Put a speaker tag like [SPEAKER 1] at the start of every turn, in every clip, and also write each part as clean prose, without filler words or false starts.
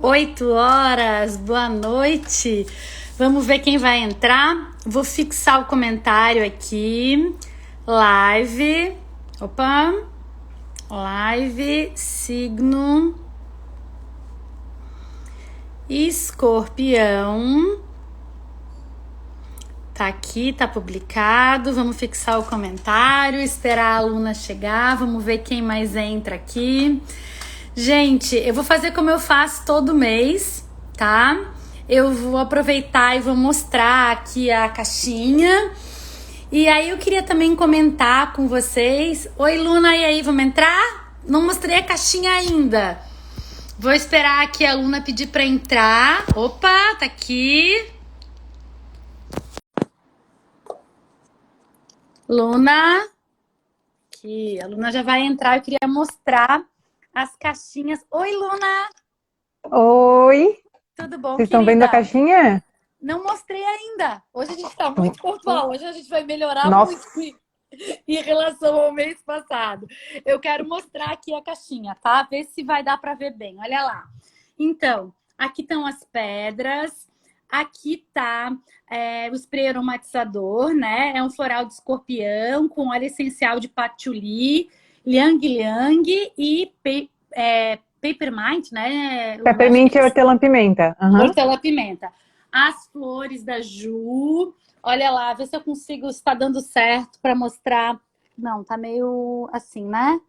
[SPEAKER 1] 8 horas, boa noite. Vamos ver quem vai entrar. Vou fixar o comentário aqui. Live. Opa. Live, signo Escorpião. Tá aqui, tá publicado. Vamos fixar o comentário, esperar a aluna chegar. Vamos ver quem mais entra aqui. Gente, eu vou fazer como eu faço todo mês, tá? Eu vou aproveitar e vou mostrar aqui a caixinha. E aí eu queria também comentar com vocês. Oi, Luna, e aí, vamos entrar? Não mostrei a caixinha ainda. Vou esperar aqui a Luna pedir pra entrar. Opa, tá aqui. Luna. Aqui, a Luna já vai entrar. Eu queria mostrar as caixinhas. Oi, Luna!
[SPEAKER 2] Oi!
[SPEAKER 1] Tudo bom,
[SPEAKER 2] Vocês estão vendo a caixinha?
[SPEAKER 1] Não mostrei ainda. Hoje a gente tá muito pontual. Hoje a gente vai melhorar
[SPEAKER 2] Nossa.
[SPEAKER 1] muito em relação ao mês passado. Eu quero mostrar aqui a caixinha, tá? Ver se vai dar pra ver bem. Olha lá. Então, aqui estão as pedras. Aqui tá o spray aromatizador, né? É um floral de escorpião com óleo essencial de patchouli, liang liang e peppermint, né?
[SPEAKER 2] Peppermint e hortelã-pimenta. Uhum.
[SPEAKER 1] Hortelã-pimenta. As flores da Ju. Olha lá, vê se eu consigo, se tá dando certo para mostrar. Não, tá meio assim, né?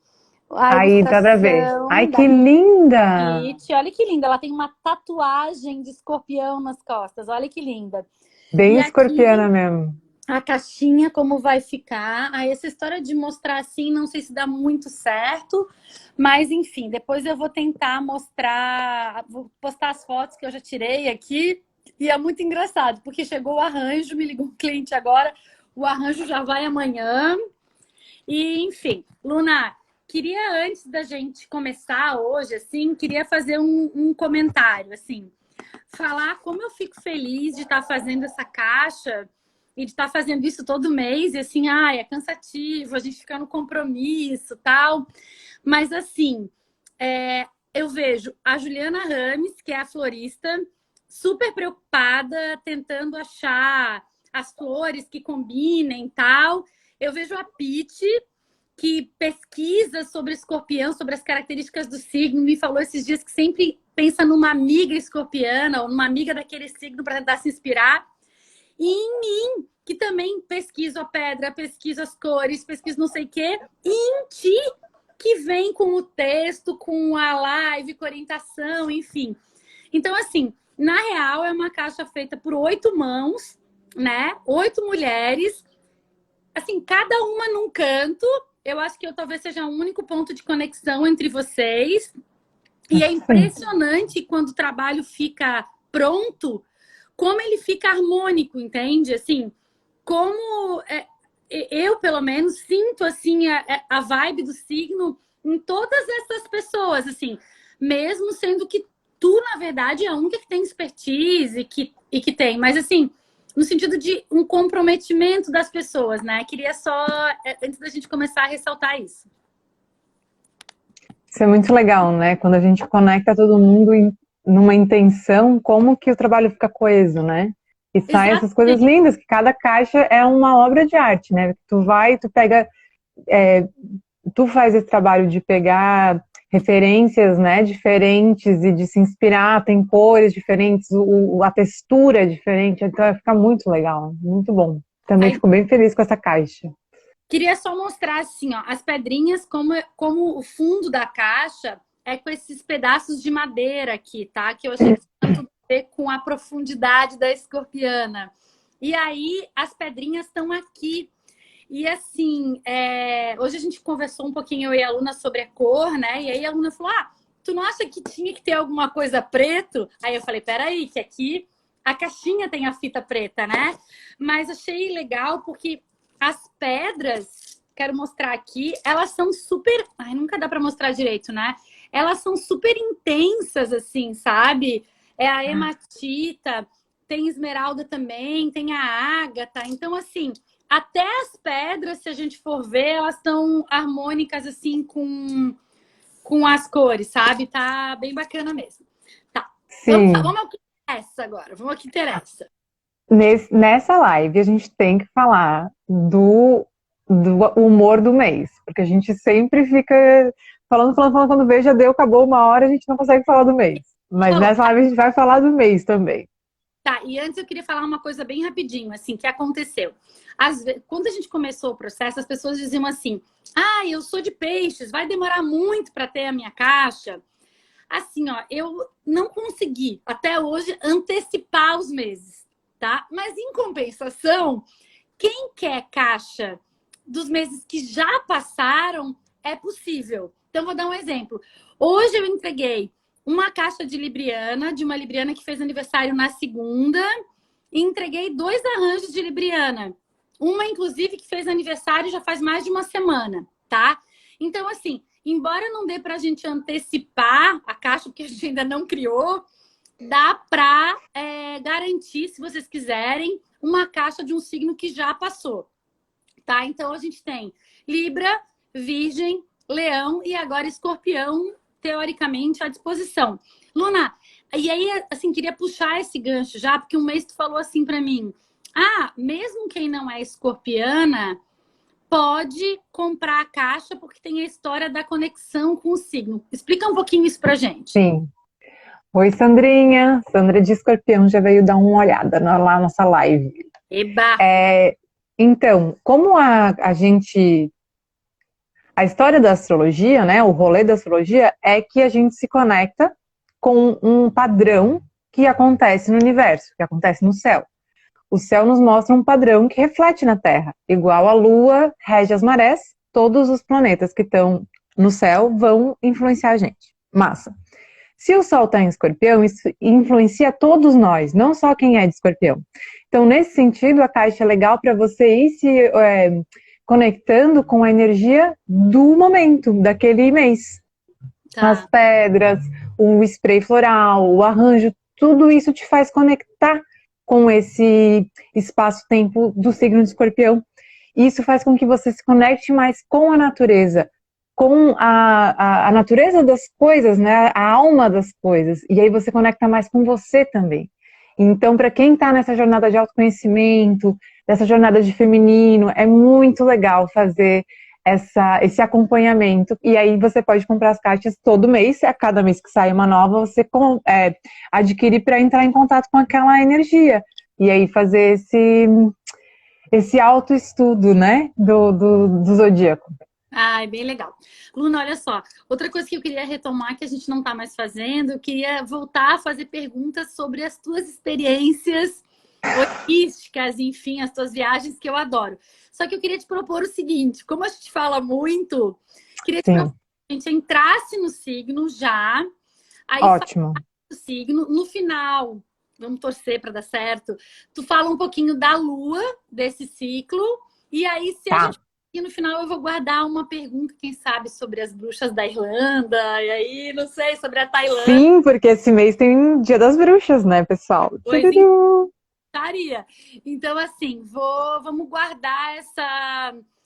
[SPEAKER 2] Aí dá pra ver. Ai, que linda!
[SPEAKER 1] Kit. Olha que linda, ela tem uma tatuagem de escorpião nas costas. Olha que linda.
[SPEAKER 2] Bem
[SPEAKER 1] E
[SPEAKER 2] escorpiana
[SPEAKER 1] aqui,
[SPEAKER 2] mesmo.
[SPEAKER 1] a caixinha, como vai ficar. Aí essa história de mostrar assim, não sei se dá muito certo. Mas, enfim, depois eu vou tentar mostrar, vou postar as fotos que eu já tirei aqui. E é muito engraçado, porque chegou o arranjo, me ligou um cliente agora, o arranjo já vai amanhã. E, enfim, Luna, queria, antes da gente começar hoje, assim, queria fazer um comentário, assim. Falar como eu fico feliz de estar fazendo essa caixa e de estar fazendo isso todo mês. E, assim, é cansativo, a gente fica no compromisso, tal. Mas, assim, eu vejo a Juliana Rames, que é a florista, super preocupada, tentando achar as flores que combinem e tal. Eu vejo a Pete, que pesquisa sobre escorpião, sobre as características do signo, me falou esses dias que sempre pensa numa amiga escorpiana ou numa amiga daquele signo para tentar se inspirar. E em mim, que também pesquiso a pedra, pesquiso as cores, pesquiso não sei o quê. E em ti, que vem com o texto, com a live, com orientação, enfim. Então, assim, na real, é uma caixa feita por 8 mãos, né? 8 mulheres, assim, cada uma num canto. Eu acho que eu talvez seja o único ponto de conexão entre vocês. E é impressionante quando o trabalho fica pronto, como ele fica harmônico, entende? Assim, como eu, pelo menos, sinto assim a vibe do signo em todas essas pessoas, assim, mesmo sendo que tu, na verdade, é a única que tem expertise e que tem, mas assim, no sentido de um comprometimento das pessoas, né? Queria só, antes da gente começar, a ressaltar isso.
[SPEAKER 2] Isso é muito legal, né? Quando a gente conecta todo mundo numa intenção, como que o trabalho fica coeso, né? E saem essas coisas
[SPEAKER 1] Exatamente.
[SPEAKER 2] lindas, que cada caixa é uma obra de arte, né? Tu vai, tu pega, tu faz esse trabalho de pegar referências, né, diferentes e de se inspirar, tem cores diferentes, a textura é diferente, então vai ficar muito legal, muito bom. Também
[SPEAKER 1] Aí,
[SPEAKER 2] fico bem feliz com essa caixa.
[SPEAKER 1] queria só mostrar assim, ó, as pedrinhas, como o fundo da caixa é com esses pedaços de madeira aqui, tá? Que eu achei que tinha tudo a ver com a profundidade da escorpiana. E aí, as pedrinhas estão aqui. E assim, hoje a gente conversou um pouquinho, eu e a Luna, sobre a cor, né? E aí a Luna falou, tu não acha que tinha que ter alguma coisa preto? Aí eu falei, peraí, que aqui a caixinha tem a fita preta, né? Mas achei legal porque as pedras, quero mostrar aqui, elas são super... Ai, nunca dá pra mostrar direito, né? Elas são super intensas, assim, sabe? É a hematita, tem esmeralda também, tem a ágata. Então, assim, até as pedras, se a gente for ver, elas estão harmônicas, assim, com as cores, sabe? Tá bem bacana mesmo. Tá.
[SPEAKER 2] Sim.
[SPEAKER 1] Vamos ao que interessa agora. Vamos ao que interessa.
[SPEAKER 2] Nessa live a gente tem que falar do humor do mês, porque a gente sempre fica falando, quando vê, já deu, acabou uma hora, a gente não consegue falar do mês. Mas
[SPEAKER 1] Oh,
[SPEAKER 2] nessa live a gente vai falar do mês também.
[SPEAKER 1] tá, e antes eu queria falar uma coisa bem rapidinho, assim, que aconteceu. Quando a gente começou o processo, as pessoas diziam assim: ah, eu sou de peixes, vai demorar muito para ter a minha caixa. Assim, ó, eu não consegui até hoje antecipar os meses, tá? Mas em compensação, quem quer caixa dos meses que já passaram, é possível. Então, vou dar um exemplo. Hoje eu entreguei uma caixa de Libriana, de uma Libriana que fez aniversário na segunda, e entreguei 2 arranjos de Libriana. Uma, inclusive, que fez aniversário já faz mais de uma semana, tá? Então, assim, embora não dê pra gente antecipar a caixa, porque a gente ainda não criou, dá pra garantir, se vocês quiserem, uma caixa de um signo que já passou, tá? Então, a gente tem Libra, Virgem, Leão e agora Escorpião, teoricamente, à disposição. Luna, e aí, assim, queria puxar esse gancho já, porque um mês tu falou assim pra mim: ah, mesmo quem não é escorpiana pode comprar a caixa porque tem a história da conexão com o signo. Explica um pouquinho isso pra gente.
[SPEAKER 2] Sim. Oi, Sandrinha. Sandra de Escorpião já veio dar uma olhada lá na nossa live.
[SPEAKER 1] Eba!
[SPEAKER 2] Então, como a gente... A história da astrologia, né, o rolê da astrologia é que a gente se conecta com um padrão que acontece no universo, que acontece no céu. O céu nos mostra um padrão que reflete na Terra. Igual a Lua rege as marés, todos os planetas que estão no céu vão influenciar a gente. Massa. Se o Sol está em Escorpião, isso influencia todos nós, não só quem é de Escorpião. Então, nesse sentido, a caixa é legal para você ir se conectando com a energia do momento, daquele mês. Tá. As pedras, o spray floral, o arranjo, tudo isso te faz conectar com esse espaço-tempo do signo de Escorpião. Isso faz com que você se conecte mais com a natureza, com a natureza das coisas, né? A alma das coisas. E aí você conecta mais com você também. Então, para quem está nessa jornada de autoconhecimento, dessa jornada de feminino, é muito legal fazer esse acompanhamento. E aí você pode comprar as caixas todo mês, a cada mês que sai uma nova, você adquire para entrar em contato com aquela energia. E aí fazer esse autoestudo, né, do zodíaco.
[SPEAKER 1] Ah, é bem legal. Luna, olha só, outra coisa que eu queria retomar, que a gente não está mais fazendo, eu queria voltar a fazer perguntas sobre as tuas experiências holísticas, enfim, as tuas viagens, que eu adoro. Só que eu queria te propor o seguinte: como a gente fala muito, queria te propor que a gente entrasse no signo já, aí
[SPEAKER 2] ótimo.
[SPEAKER 1] O signo, no final, vamos torcer para dar certo, tu fala um pouquinho da lua, desse ciclo, e aí se a gente... E no final eu vou guardar uma pergunta, quem sabe, sobre as bruxas da Irlanda, e aí, não sei, sobre a Tailândia.
[SPEAKER 2] Sim, porque esse mês tem Dia das Bruxas, né, pessoal?
[SPEAKER 1] Pois estaria. Então, assim, vamos guardar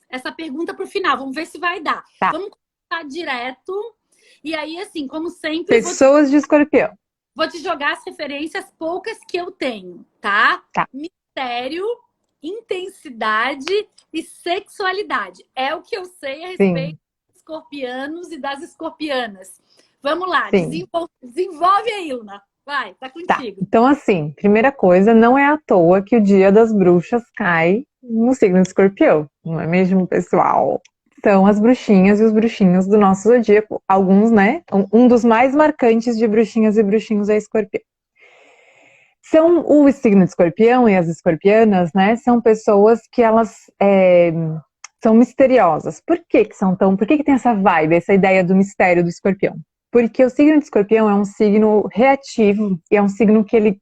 [SPEAKER 1] essa pergunta para o final. Vamos ver se vai dar.
[SPEAKER 2] Tá.
[SPEAKER 1] Vamos começar direto. E aí, assim, como sempre...
[SPEAKER 2] Pessoas de Escorpião.
[SPEAKER 1] Vou te jogar as referências poucas que eu tenho, tá?
[SPEAKER 2] Tá.
[SPEAKER 1] Mistério, intensidade e sexualidade. É o que eu sei a respeito dos escorpianos e das escorpianas. Vamos lá, desenvolve aí, Luna. Vai, tá contigo.
[SPEAKER 2] Tá. Então, assim, primeira coisa, não é à toa que o Dia das Bruxas cai no signo de Escorpião, não é mesmo, pessoal? São as bruxinhas e os bruxinhos do nosso zodíaco. Alguns, né? Um dos mais marcantes de bruxinhas e bruxinhos é Escorpião. São o signo de Escorpião e as escorpianas, né? São pessoas que elas são misteriosas. Por que que tem essa vibe, essa ideia do mistério do Escorpião? Porque o signo de Escorpião é um signo reativo e é um signo que ele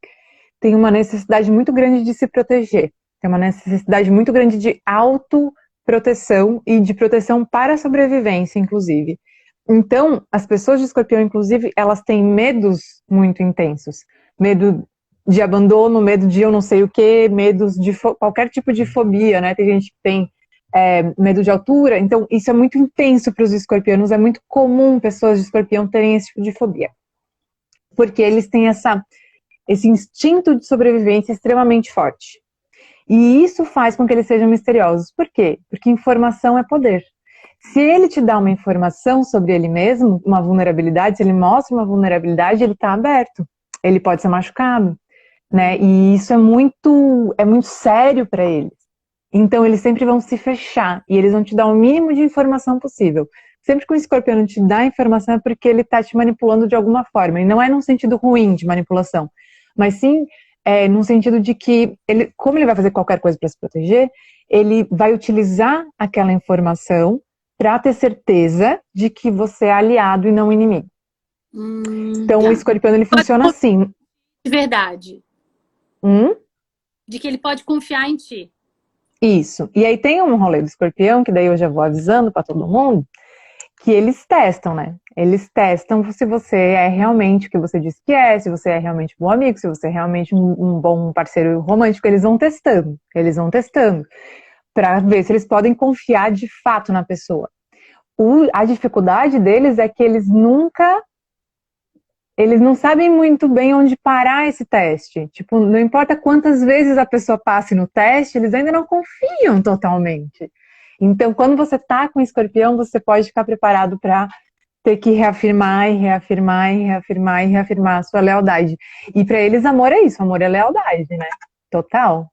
[SPEAKER 2] tem uma necessidade muito grande de se proteger. Tem uma necessidade muito grande de autoproteção e de proteção para a sobrevivência, inclusive. Então, as pessoas de Escorpião, inclusive, elas têm medos muito intensos. Medo de abandono, medo de eu não sei o quê, medos de qualquer tipo de fobia, né? Tem gente que tem medo de altura, então isso é muito intenso para os escorpianos, é muito comum pessoas de Escorpião terem esse tipo de fobia. porque eles têm esse instinto de sobrevivência extremamente forte. E isso faz com que eles sejam misteriosos. Por quê? Porque informação é poder. Se ele te dá uma informação sobre ele mesmo, uma vulnerabilidade, se ele mostra uma vulnerabilidade, ele está aberto. Ele pode ser machucado, né? E isso é muito sério para eles. Então eles sempre vão se fechar e eles vão te dar o mínimo de informação possível. Sempre que o escorpião te dá informação é porque ele está te manipulando de alguma forma. E não é num sentido ruim de manipulação, mas sim num sentido de que, como ele vai fazer qualquer coisa para se proteger, ele vai utilizar aquela informação para ter certeza de que você é aliado e não inimigo. Então o escorpião ele funciona assim.
[SPEAKER 1] De verdade. De que ele pode confiar em ti.
[SPEAKER 2] Isso. E aí tem um rolê do escorpião, que daí eu já vou avisando para todo mundo, que eles testam, né? Eles testam se você é realmente o que você diz que é, se você é realmente um bom amigo, se você é realmente um bom parceiro romântico. Eles vão testando para ver se eles podem confiar de fato na pessoa. A dificuldade deles é que eles não sabem muito bem onde parar esse teste. Tipo, não importa quantas vezes a pessoa passe no teste, eles ainda não confiam totalmente. Então, quando você tá com escorpião, você pode ficar preparado para ter que reafirmar e reafirmar e reafirmar e reafirmar a sua lealdade. E para eles, amor é isso, amor é lealdade, né? Total.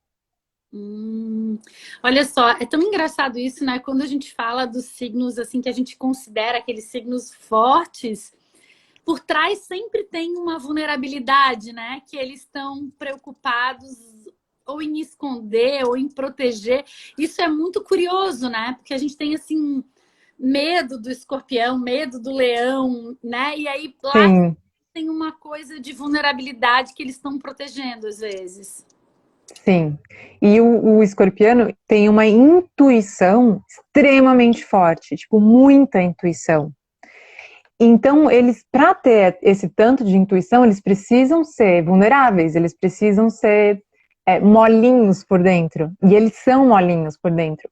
[SPEAKER 1] Olha só, é tão engraçado isso, né? Quando a gente fala dos signos, assim, que a gente considera aqueles signos fortes, por trás sempre tem uma vulnerabilidade, né? Que eles estão preocupados ou em esconder ou em proteger. Isso é muito curioso, né? Porque a gente tem, assim, medo do escorpião, medo do leão, né? E aí lá
[SPEAKER 2] Sim.
[SPEAKER 1] tem uma coisa de vulnerabilidade que eles estão protegendo às vezes.
[SPEAKER 2] Sim. E o escorpiano tem uma intuição extremamente forte, tipo, muita intuição. Então, eles, para ter esse tanto de intuição, eles precisam ser vulneráveis, eles precisam ser molinhos por dentro. E eles são molinhos por dentro.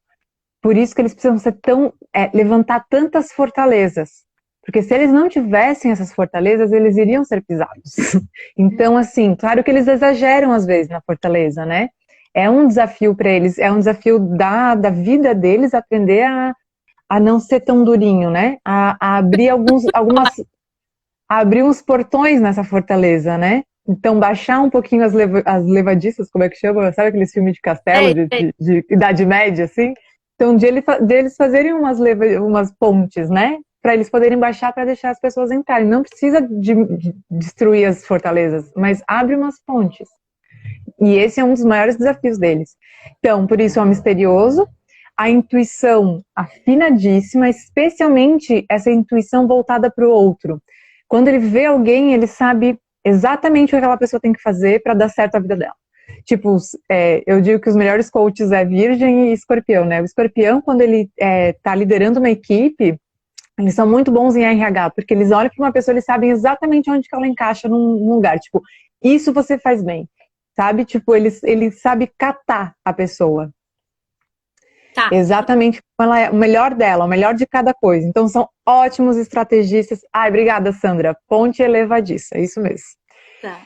[SPEAKER 2] Por isso que eles precisam ser levantar tantas fortalezas. Porque se eles não tivessem essas fortalezas, eles iriam ser pisados. Então, assim, claro que eles exageram às vezes na fortaleza, né? É um desafio para eles, é um desafio da vida deles aprender a não ser tão durinho, né? A abrir abrir uns portões nessa fortaleza, né? Então, baixar um pouquinho as levadiças, como é que chama? Sabe aqueles filmes de castelo, de Idade Média, assim? Então, de eles fazerem umas pontes, né? Para eles poderem baixar para deixar as pessoas entrarem. Não precisa de destruir as fortalezas, mas abre umas pontes. E esse é um dos maiores desafios deles. Então, por isso é um misterioso, a intuição afinadíssima, especialmente essa intuição voltada para o outro. Quando ele vê alguém, ele sabe exatamente o que aquela pessoa tem que fazer para dar certo a vida dela. Tipo, eu digo que os melhores coaches é Virgem e Escorpião, né? O Escorpião, quando ele tá liderando uma equipe, eles são muito bons em RH, porque eles olham para uma pessoa, eles sabem exatamente onde que ela encaixa num lugar. Tipo, isso você faz bem, sabe? Tipo, ele sabe catar a pessoa.
[SPEAKER 1] Tá.
[SPEAKER 2] Exatamente como ela é, o melhor dela, o melhor de cada coisa. Então, são ótimos estrategistas. Ai, obrigada, Sandra. Ponte elevadiça, é isso mesmo.
[SPEAKER 1] Tá.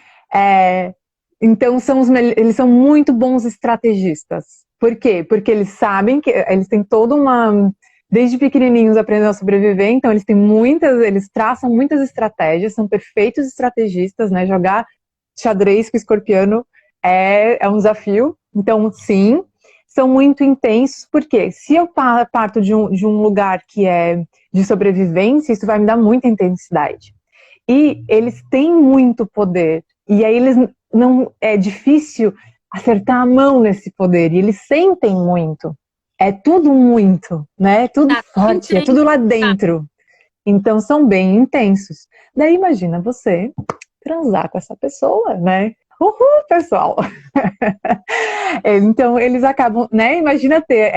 [SPEAKER 2] Então, eles são muito bons estrategistas. Por quê? Porque eles sabem que eles têm toda uma... Desde pequenininhos aprendendo a sobreviver, então eles traçam muitas estratégias, são perfeitos estrategistas, né? Jogar xadrez com escorpiano é um desafio. Então, sim, são muito intensos, porque se eu parto de um lugar que é de sobrevivência, isso vai me dar muita intensidade. E eles têm muito poder, e aí é difícil acertar a mão nesse poder, e eles sentem muito. É tudo muito, né? É tudo forte, é tudo lá dentro. Então são bem intensos. Daí imagina você transar com essa pessoa, né? Uhul, pessoal! Então eles acabam, né? Imagina ter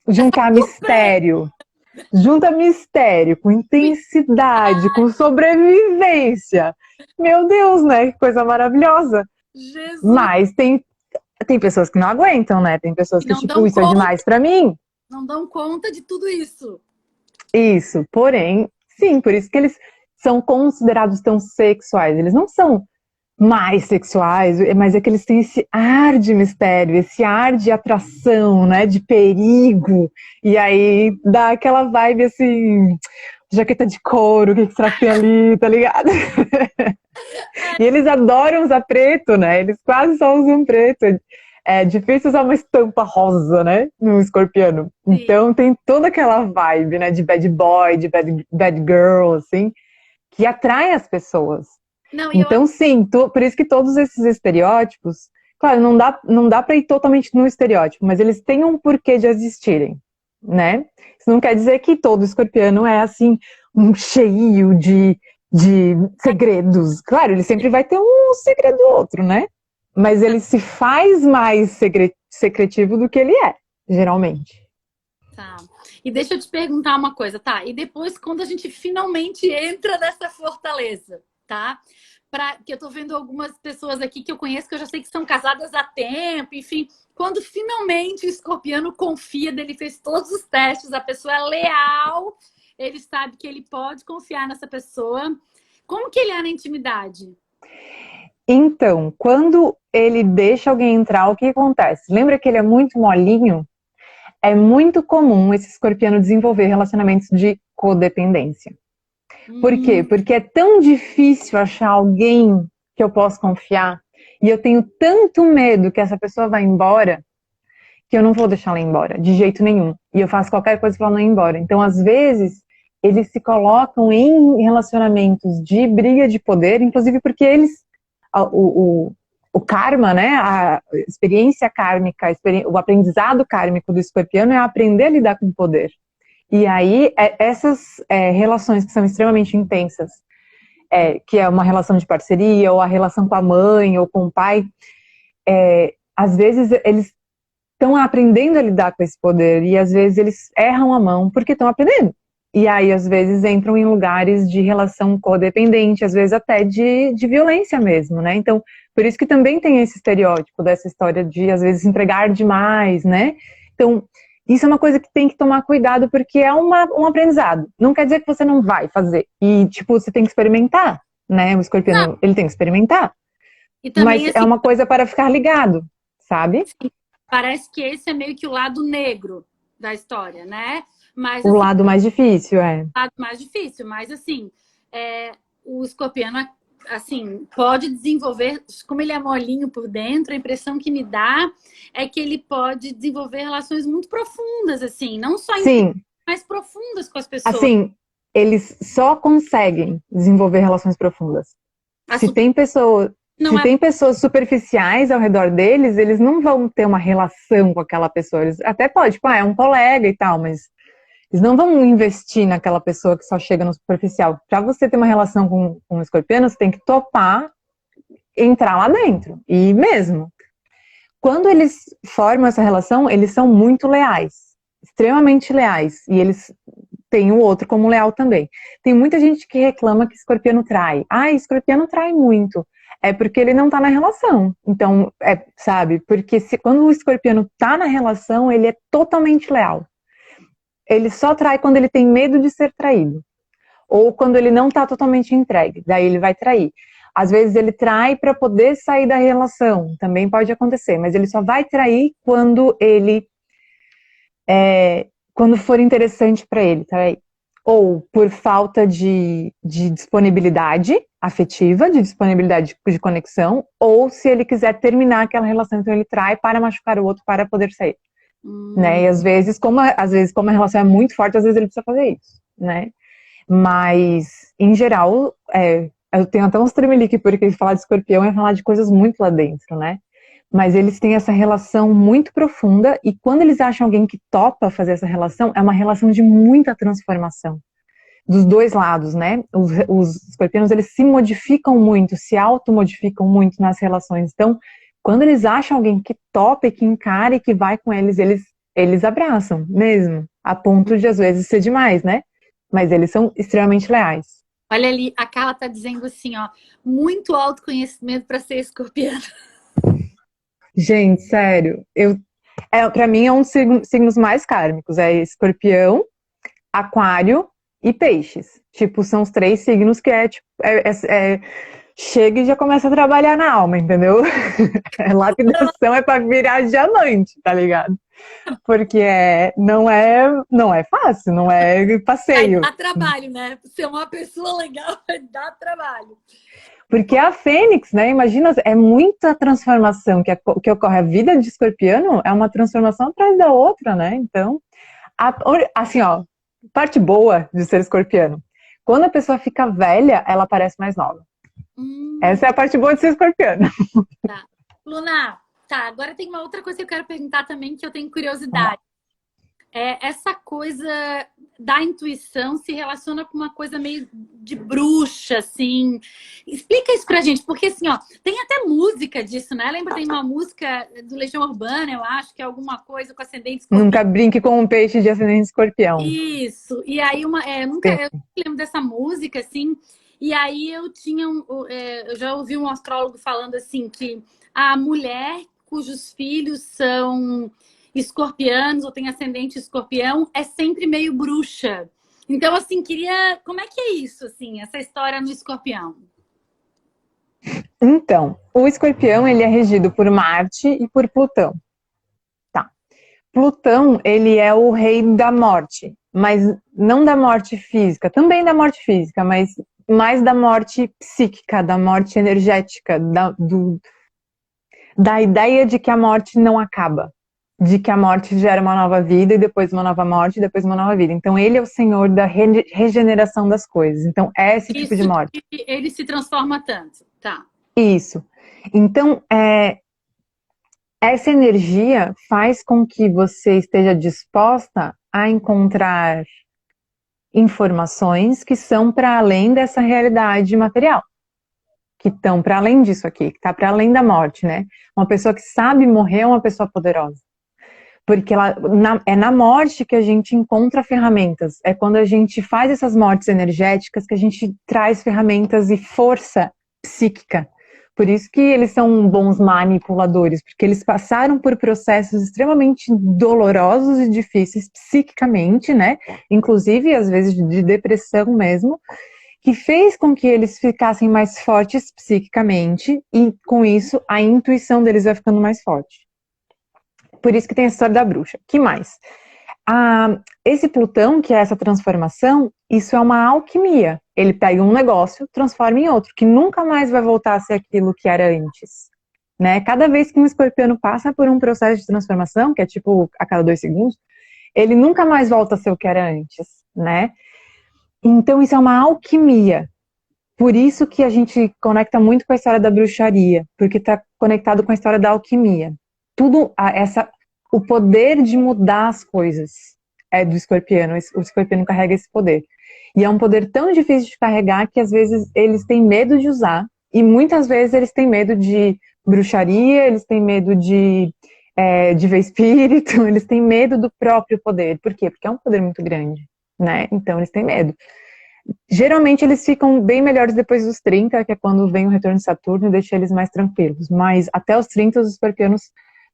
[SPEAKER 2] juntar mistério. Junta mistério com intensidade, com sobrevivência. Meu Deus, né? Que coisa maravilhosa.
[SPEAKER 1] Jesus.
[SPEAKER 2] Mas tem pessoas que não aguentam, né? Tem pessoas que, tipo, isso é demais pra mim.
[SPEAKER 1] Não dão conta de tudo isso.
[SPEAKER 2] Isso, porém, sim, por isso que eles são considerados tão sexuais. Eles não são mais sexuais, mas é que eles têm esse ar de mistério, esse ar de atração, né, de perigo, e aí dá aquela vibe assim, jaqueta de couro, o que será que tem ali, tá ligado? E eles adoram usar preto, né, eles quase só usam preto. É difícil usar uma estampa rosa, né, no escorpiano.
[SPEAKER 1] Sim.
[SPEAKER 2] Então tem toda aquela vibe, né, de bad boy, de bad girl, assim, que atrai as pessoas.
[SPEAKER 1] Não,
[SPEAKER 2] Então, sim, por isso que todos esses estereótipos, claro, não dá para ir totalmente no estereótipo, mas eles têm um porquê de existirem, né? Isso não quer dizer que todo escorpiano é assim, cheio de segredos. Claro, ele sempre vai ter um segredo ou outro, né? Mas ele se faz mais secretivo do que ele é, geralmente.
[SPEAKER 1] Tá. E deixa eu te perguntar uma coisa, tá? E depois, quando a gente finalmente entra nessa fortaleza, tá? Que eu tô vendo algumas pessoas aqui que eu conheço, que eu já sei que são casadas há tempo, enfim. Quando finalmente o escorpiano confia, ele fez todos os testes, a pessoa é leal, ele sabe que ele pode confiar nessa pessoa. Como que ele é na intimidade?
[SPEAKER 2] Então, quando ele deixa alguém entrar, o que acontece? Lembra que ele é muito molinho? É muito comum esse escorpiano desenvolver relacionamentos de codependência. Por quê? Porque é tão difícil achar alguém que eu possa confiar e eu tenho tanto medo que essa pessoa vá embora que eu não vou deixar ela ir embora, de jeito nenhum. E eu faço qualquer coisa para ela não ir embora. Então, às vezes, eles se colocam em relacionamentos de briga de poder, inclusive porque eles, o karma, né, a experiência kármica, o aprendizado kármico do escorpiano é aprender a lidar com o poder. E aí, essas relações que são extremamente intensas, que é uma relação de parceria, ou a relação com a mãe, ou com o pai, às vezes eles estão aprendendo a lidar com esse poder, e às vezes eles erram a mão porque estão aprendendo. E aí, às vezes, entram em lugares de relação codependente, às vezes até de violência mesmo, né? Então, por isso que também tem esse estereótipo dessa história de, às vezes, entregar demais, né? Então, isso é uma coisa que tem que tomar cuidado, porque é um aprendizado. Não quer dizer que você não vai fazer. E, tipo, você tem que experimentar, né? O escorpião, ele tem que experimentar.
[SPEAKER 1] E também,
[SPEAKER 2] Mas
[SPEAKER 1] assim,
[SPEAKER 2] é uma coisa para ficar ligado, sabe?
[SPEAKER 1] parece que esse é meio que o lado negro da história, né? Mas,
[SPEAKER 2] O
[SPEAKER 1] assim,
[SPEAKER 2] lado mais difícil, é.
[SPEAKER 1] o lado mais difícil. Mas, assim, o escorpiano, assim, pode desenvolver, como ele é molinho por dentro, a impressão que me dá é que ele pode desenvolver relações muito profundas, assim, não só
[SPEAKER 2] Sim,
[SPEAKER 1] mais profundas com as pessoas.
[SPEAKER 2] assim, eles só conseguem desenvolver relações profundas.
[SPEAKER 1] A
[SPEAKER 2] Se
[SPEAKER 1] super-
[SPEAKER 2] tem pessoas,
[SPEAKER 1] não
[SPEAKER 2] se
[SPEAKER 1] é.
[SPEAKER 2] tem pessoas superficiais ao redor deles, eles não vão ter uma relação com aquela pessoa. Eles até pode, tipo, é um colega e tal, mas eles não vão investir naquela pessoa que só chega no superficial. Para você ter uma relação com um escorpião, você tem que topar entrar lá dentro. E mesmo. Quando eles formam essa relação, eles são muito leais. Extremamente leais. E eles têm o outro como leal também. Tem muita gente que reclama que escorpiano trai. Ah, escorpiano trai muito. É porque ele não tá na relação. Então, sabe? Porque quando o escorpiano tá na relação, ele é totalmente leal. Ele só trai quando ele tem medo de ser traído. Ou quando ele não tá totalmente entregue. Daí ele vai trair. Às vezes ele trai para poder sair da relação. Também pode acontecer. Mas ele só vai trair quando ele quando for interessante para ele, tá aí. Ou por falta de disponibilidade afetiva, de disponibilidade de conexão, ou se ele quiser terminar aquela relação, então ele trai para machucar o outro para poder sair. Né? E às vezes, como a relação é muito forte, às vezes ele precisa fazer isso, né? Mas, em geral, eu tenho até uns tremelique, porque falar de escorpião é falar de coisas muito lá dentro, né? Mas eles têm essa relação muito profunda e quando eles acham alguém que topa fazer essa relação, é uma relação de muita transformação. Dos dois lados, né? Os escorpianos, eles se modificam muito, se automodificam muito nas relações. Então, quando eles acham alguém que topa e que encara e que vai com eles abraçam mesmo. A ponto de, às vezes, ser demais, né? Mas eles são extremamente leais.
[SPEAKER 1] Olha ali, a Carla tá dizendo assim, ó, muito autoconhecimento para ser escorpiano.
[SPEAKER 2] Gente, sério, para mim é um dos signos mais kármicos, é escorpião, aquário e peixes. Tipo, são os 3 signos que tipo, chega e já começa a trabalhar na alma, entendeu? Lapidação é pra virar diamante, tá ligado? Porque não é fácil, não é
[SPEAKER 1] Vai
[SPEAKER 2] passeio.
[SPEAKER 1] dar trabalho, né? Ser uma pessoa legal vai dar trabalho.
[SPEAKER 2] Porque a Fênix, né? Imagina, é muita transformação que ocorre. A vida de escorpiano é uma transformação atrás da outra, né? Então, assim, ó, parte boa de ser escorpiano. Quando a pessoa fica velha, ela parece mais nova. Essa é a parte boa de ser escorpiano.
[SPEAKER 1] Tá. Luna, tá, agora tem uma outra coisa que eu quero perguntar também, que eu tenho curiosidade. Essa coisa da intuição se relaciona com uma coisa meio de bruxa, assim. Explica isso pra gente, porque assim, ó, tem até música disso, né? Lembra, tem uma música do Legião Urbana, eu acho, que é alguma coisa com ascendente escorpião.
[SPEAKER 2] Nunca brinque com um peixe de ascendente escorpião.
[SPEAKER 1] Isso. E aí, eu lembro dessa música, assim, e aí eu já ouvi um astrólogo falando assim, que a mulher cujos filhos são escorpianos ou tem ascendente escorpião é sempre meio bruxa. Então, assim, como é que é isso, assim, essa história no escorpião?
[SPEAKER 2] Então, o escorpião, ele é regido por Marte e por Plutão. Tá. Plutão, ele é o rei da morte, mas não da morte física, também da morte física, mas mais da morte psíquica, da morte energética, da ideia de que a morte não acaba, de que a morte gera uma nova vida e depois uma nova morte e depois uma nova vida. Então ele é o senhor da regeneração das coisas. Então é esse tipo de morte.
[SPEAKER 1] Ele se transforma tanto, tá?
[SPEAKER 2] Isso. Então essa energia faz com que você esteja disposta a encontrar informações que são para além dessa realidade material, que estão para além disso aqui, que está para além da morte, né? Uma pessoa que sabe morrer é uma pessoa poderosa. Porque é na morte que a gente encontra ferramentas. É quando a gente faz essas mortes energéticas que a gente traz ferramentas e força psíquica. Por isso que eles são bons manipuladores, porque eles passaram por processos extremamente dolorosos e difíceis psiquicamente, né? Inclusive, às vezes, de depressão mesmo, que fez com que eles ficassem mais fortes psiquicamente e, com isso, a intuição deles vai ficando mais forte. Por isso que tem a história da bruxa. Que mais? Esse Plutão, que é essa transformação, isso é uma alquimia. Ele pega um negócio, transforma em outro, que nunca mais vai voltar a ser aquilo que era antes. Né? Cada vez que um escorpiano passa por um processo de transformação, que é tipo a cada 2 segundos, ele nunca mais volta a ser o que era antes. Né? Então isso é uma alquimia. Por isso que a gente conecta muito com a história da bruxaria, porque está conectado com a história da alquimia. O poder de mudar as coisas é do escorpiano. O escorpiano carrega esse poder. E é um poder tão difícil de carregar que às vezes eles têm medo de usar, e muitas vezes eles têm medo de bruxaria, eles têm medo de ver espírito, eles têm medo do próprio poder. Por quê? Porque é um poder muito grande, né? Então eles têm medo. Geralmente eles ficam bem melhores depois dos 30, que é quando vem o retorno de Saturno e deixa eles mais tranquilos. Mas até os 30 os escorpianos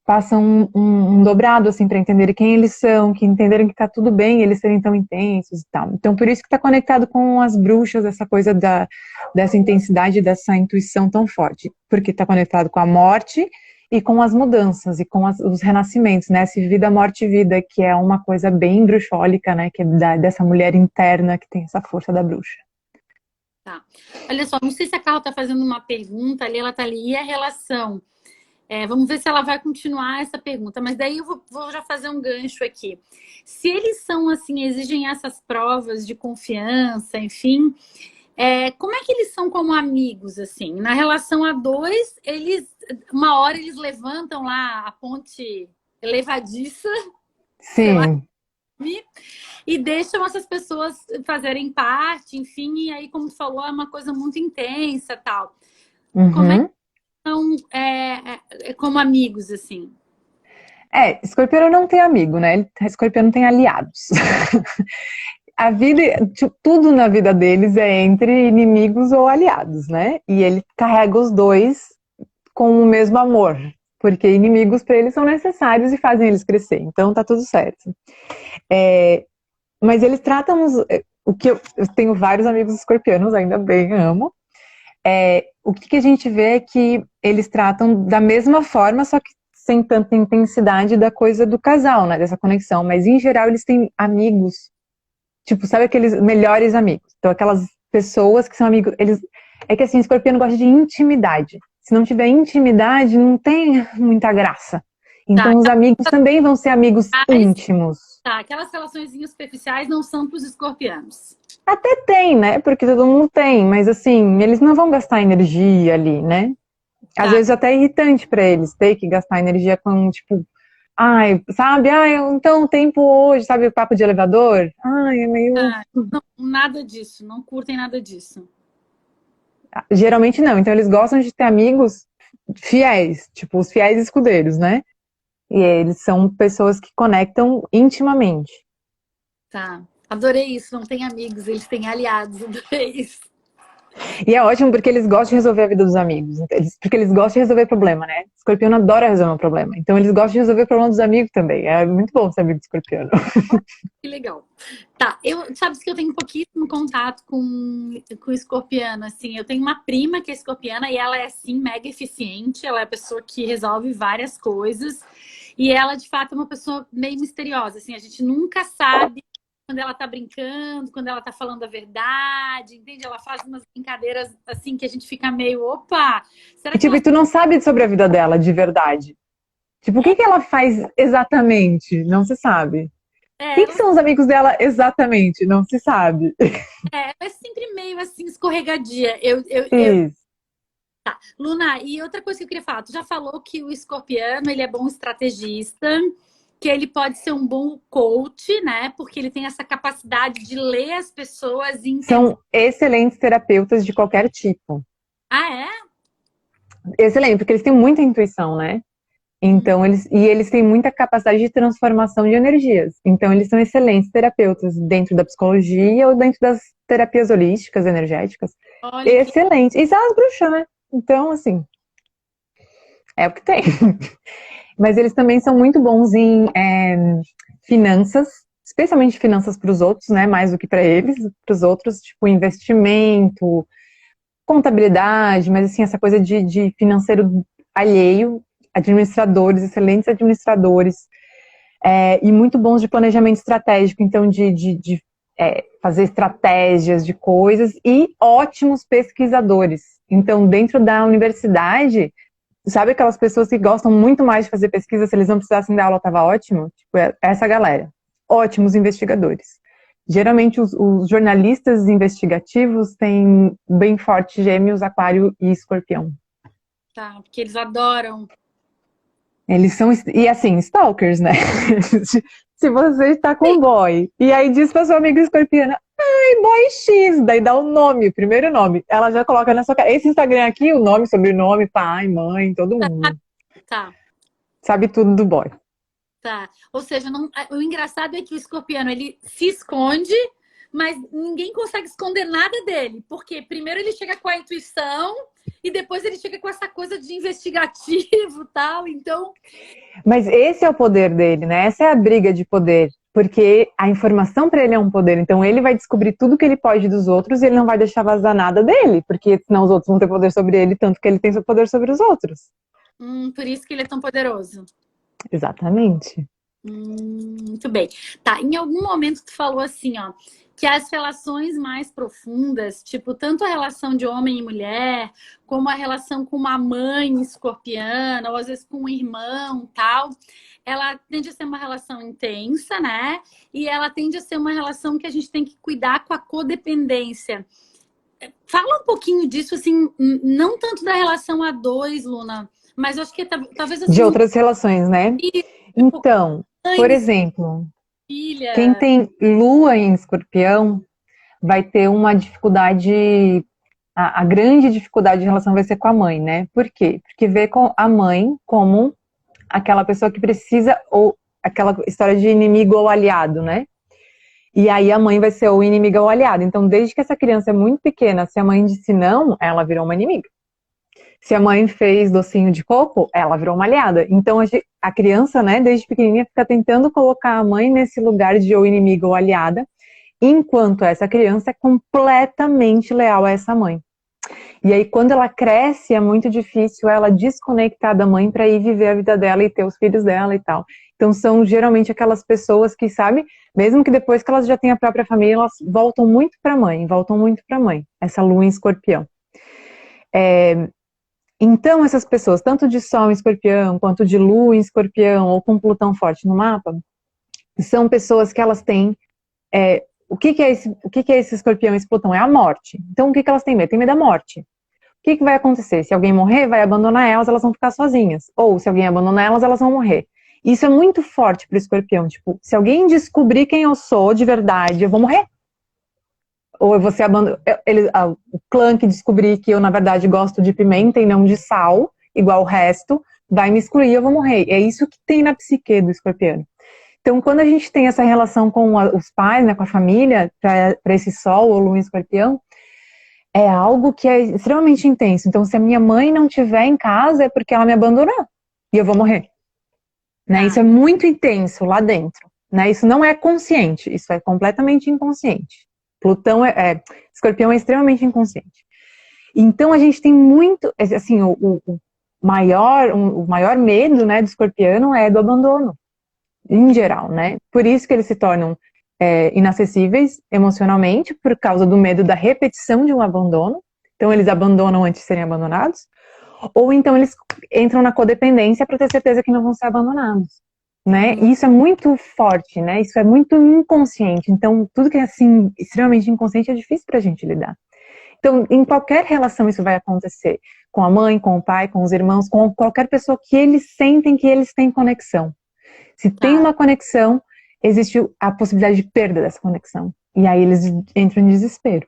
[SPEAKER 2] passam um dobrado, assim, para entenderem quem eles são, que entenderem que tá tudo bem eles serem tão intensos e tal. Então, por isso que tá conectado com as bruxas, essa coisa dessa intensidade, dessa intuição tão forte. Porque tá conectado com a morte e com as mudanças, e com os renascimentos, né? Esse vida, morte e vida, que é uma coisa bem bruxólica, né? Que é dessa mulher interna que tem essa força da bruxa.
[SPEAKER 1] Tá. Olha só, não sei se a Carla tá fazendo uma pergunta ali, ela tá ali, e a relação? Vamos ver se ela vai continuar essa pergunta, mas daí eu vou já fazer um gancho aqui. Se eles são assim, exigem essas provas de confiança, enfim, como é que eles são como amigos, assim? Na relação a 2, uma hora eles levantam lá a ponte elevadiça, sei lá,
[SPEAKER 2] Sim.
[SPEAKER 1] e deixam essas pessoas fazerem parte, enfim, e aí, como tu falou, é uma coisa muito intensa, tal.
[SPEAKER 2] Uhum.
[SPEAKER 1] Como é que são como amigos, assim?
[SPEAKER 2] Escorpião não tem amigo, né? Escorpião não tem aliados. A vida, tudo na vida deles é entre inimigos ou aliados, né? E ele carrega os dois com o mesmo amor, porque inimigos para eles são necessários e fazem eles crescer, então tá tudo certo. Mas eles tratam eu tenho vários amigos escorpianos, ainda bem, amo. O que a gente vê é que eles tratam da mesma forma, só que sem tanta intensidade da coisa do casal, né? Dessa conexão. Mas, em geral, eles têm amigos. Tipo, sabe aqueles melhores amigos? Então, aquelas pessoas que são amigos... É que, assim, escorpiano gosta de intimidade. Se não tiver intimidade, não tem muita graça.
[SPEAKER 1] Tá,
[SPEAKER 2] Então, os amigos também vão ser amigos íntimos.
[SPEAKER 1] tá, aquelas relações superficiais não são para os escorpianos.
[SPEAKER 2] Até tem, né? Porque todo mundo tem. Mas, assim, eles não vão gastar energia ali, né? Às vezes até é irritante pra eles ter que gastar energia com, tipo, ai, sabe? Ai, então o tempo hoje, sabe o papo de elevador? Ai, é meio...
[SPEAKER 1] Não, nada disso, não curtem nada disso.
[SPEAKER 2] Geralmente não, então eles gostam de ter amigos fiéis, tipo, os fiéis escudeiros, né? E eles são pessoas que conectam intimamente.
[SPEAKER 1] Tá, adorei isso, não tem amigos, eles têm aliados, adorei isso.
[SPEAKER 2] E é ótimo porque eles gostam de resolver a vida dos amigos. Porque eles gostam de resolver problema, né? Escorpião adora resolver um problema. Então eles gostam de resolver o problema dos amigos também. É muito bom ser amigo de escorpião.
[SPEAKER 1] Que legal. Tá, sabe que eu tenho pouquíssimo contato com escorpiano, assim. Eu tenho uma prima que é escorpiana e ela é, assim, mega eficiente. Ela é a pessoa que resolve várias coisas. E ela, de fato, é uma pessoa meio misteriosa, assim. A gente nunca sabe quando ela tá brincando, quando ela tá falando a verdade, entende? Ela faz umas brincadeiras assim que a gente fica meio, opa, será
[SPEAKER 2] E,
[SPEAKER 1] que
[SPEAKER 2] tipo,
[SPEAKER 1] ela...
[SPEAKER 2] e tu não sabe sobre a vida dela de verdade. Tipo, o que ela faz exatamente? Não se sabe. Quem que
[SPEAKER 1] ela
[SPEAKER 2] são os amigos dela exatamente? Não se sabe.
[SPEAKER 1] é sempre meio assim escorregadia.
[SPEAKER 2] Isso.
[SPEAKER 1] Luna, e outra coisa que eu queria falar, tu já falou que o escorpiano, ele é bom estrategista, que ele pode ser um bom coach, né? Porque ele tem essa capacidade de ler as pessoas e entender.
[SPEAKER 2] São excelentes terapeutas de qualquer tipo.
[SPEAKER 1] Ah, é?
[SPEAKER 2] Excelente, porque eles têm muita intuição, né? Então, eles têm muita capacidade de transformação de energias. Então, eles são excelentes terapeutas dentro da psicologia ou dentro das terapias holísticas, energéticas.
[SPEAKER 1] Olha que...
[SPEAKER 2] Excelente. E são as bruxas, né? Então, assim, é o que tem. Mas eles também são muito bons em finanças, especialmente finanças para os outros, né? Mais do que para eles, para os outros, tipo investimento, contabilidade, mas assim, essa coisa de financeiro alheio, administradores, excelentes administradores, e muito bons de planejamento estratégico, então de fazer estratégias de coisas, e ótimos pesquisadores. Então, dentro da universidade, sabe aquelas pessoas que gostam muito mais de fazer pesquisa, se eles não precisassem dar aula, estava ótimo? Tipo, essa galera. Ótimos investigadores. Geralmente, os jornalistas investigativos têm bem forte Gêmeos, Aquário e Escorpião.
[SPEAKER 1] Tá, porque eles adoram.
[SPEAKER 2] Eles são, e assim, stalkers, né? Se você está com um boy, e aí diz pra sua amiga escorpiana, ai, boy X, daí dá o nome, o primeiro nome. Ela já coloca na sua cara. Esse Instagram aqui, o nome, sobrenome, pai, mãe, todo mundo.
[SPEAKER 1] Tá.
[SPEAKER 2] Sabe tudo do boy.
[SPEAKER 1] Tá. Ou seja, o engraçado é que o escorpiano, ele se esconde, mas ninguém consegue esconder nada dele. Porque primeiro ele chega com a intuição e depois ele chega com essa coisa de investigativo e tal. Então...
[SPEAKER 2] Mas esse é o poder dele, né? Essa é a briga de poder. Porque a informação para ele é um poder. Então ele vai descobrir tudo que ele pode dos outros e ele não vai deixar vazar nada dele. Porque senão os outros vão ter poder sobre ele, tanto que ele tem seu poder sobre os outros.
[SPEAKER 1] Por isso que ele é tão poderoso.
[SPEAKER 2] Exatamente.
[SPEAKER 1] Muito bem. Tá, em algum momento tu falou assim, ó, que as relações mais profundas, tipo, tanto a relação de homem e mulher, como a relação com uma mãe escorpiana, ou às vezes com um irmão, tal, ela tende a ser uma relação intensa, né? E ela tende a ser uma relação que a gente tem que cuidar com a codependência. Fala um pouquinho disso, assim, não tanto da relação a dois, Luna, mas eu acho que talvez assim...
[SPEAKER 2] De outras relações, né? Então, por exemplo,
[SPEAKER 1] filha...
[SPEAKER 2] quem tem lua em escorpião vai ter uma dificuldade, a grande dificuldade de relação vai ser com a mãe, né? Por quê? Porque vê com a mãe como aquela pessoa que precisa, ou aquela história de inimigo ou aliado, né? E aí a mãe vai ser ou inimiga ou aliada. Então, desde que essa criança é muito pequena, se a mãe disse não, ela virou uma inimiga. Se a mãe fez docinho de coco, ela virou uma aliada. Então, a criança, né, desde pequenininha, fica tentando colocar a mãe nesse lugar de ou inimiga ou aliada. enquanto essa criança é completamente leal a essa mãe. E aí, quando ela cresce, é muito difícil ela desconectar da mãe para ir viver a vida dela e ter os filhos dela e tal. Então, são geralmente aquelas pessoas que, sabe, mesmo que depois que elas já têm a própria família, elas voltam muito para a mãe, voltam muito para a mãe. Essa lua em escorpião. Então, essas pessoas, tanto de Sol em escorpião, quanto de Lua em escorpião, ou com Plutão forte no mapa, são pessoas que elas têm... o que é esse escorpião e esse Plutão? É a morte. Então, o que elas têm medo? Tem medo da morte. O que vai acontecer? Se alguém morrer, vai abandonar elas, elas vão ficar sozinhas. Ou, se alguém abandonar elas, elas vão morrer. Isso é muito forte para o escorpião. Tipo, se alguém descobrir quem eu sou de verdade, eu vou morrer. Ou você abandona... o clã que descobrir que eu, na verdade, gosto de pimenta e não de sal, igual o resto, vai me excluir e eu vou morrer. É isso que tem na psique do escorpiano. Então, quando a gente tem essa relação com os pais, né, com a família, para esse sol ou lua em escorpião, é algo que é extremamente intenso. Então, se a minha mãe não estiver em casa, é porque ela me abandonou e eu vou morrer. Né? Isso é muito intenso lá dentro. Né? Isso não é consciente, isso é completamente inconsciente. Plutão escorpião é extremamente inconsciente. Então, a gente tem muito, assim, o maior medo, né, do escorpiano é do abandono, em geral, né? Por isso que eles se tornam inacessíveis emocionalmente, por causa do medo da repetição de um abandono. Então, eles abandonam antes de serem abandonados. Ou então, eles entram na codependência para ter certeza que não vão ser abandonados. Né? E isso é muito forte, né? Isso é muito inconsciente. Então, tudo que é assim, extremamente inconsciente é difícil para a gente lidar. Então, em qualquer relação isso vai acontecer. Com a mãe, com o pai, com os irmãos, com qualquer pessoa que eles sentem que eles têm conexão. Se tem uma conexão, existe a possibilidade de perda dessa conexão. E aí eles entram em desespero.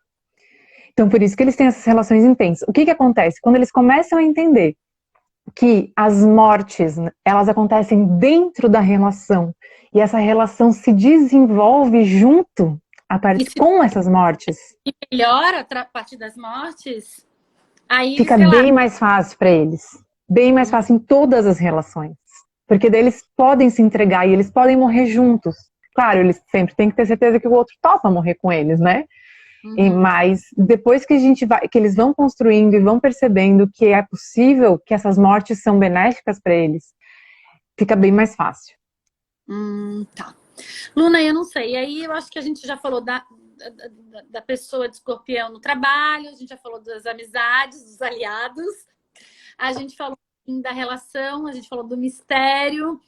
[SPEAKER 2] Então, por isso que eles têm essas relações intensas. O que acontece? Quando eles começam a entender que as mortes, elas acontecem dentro da relação, e essa relação se desenvolve junto com essas mortes.
[SPEAKER 1] E melhora a partir das mortes, aí
[SPEAKER 2] fica bem mais fácil para eles. Bem mais fácil em todas as relações. Porque daí eles podem se entregar e eles podem morrer juntos. Claro, eles sempre têm que ter certeza que o outro topa morrer com eles, né? Mas depois que que eles vão construindo e vão percebendo que é possível, que essas mortes são benéficas para eles, fica bem mais fácil.
[SPEAKER 1] Tá. Luna, eu não sei. E aí eu acho que a gente já falou da pessoa de escorpião no trabalho, a gente já falou das amizades, dos aliados, a gente falou da relação, a gente falou do mistério.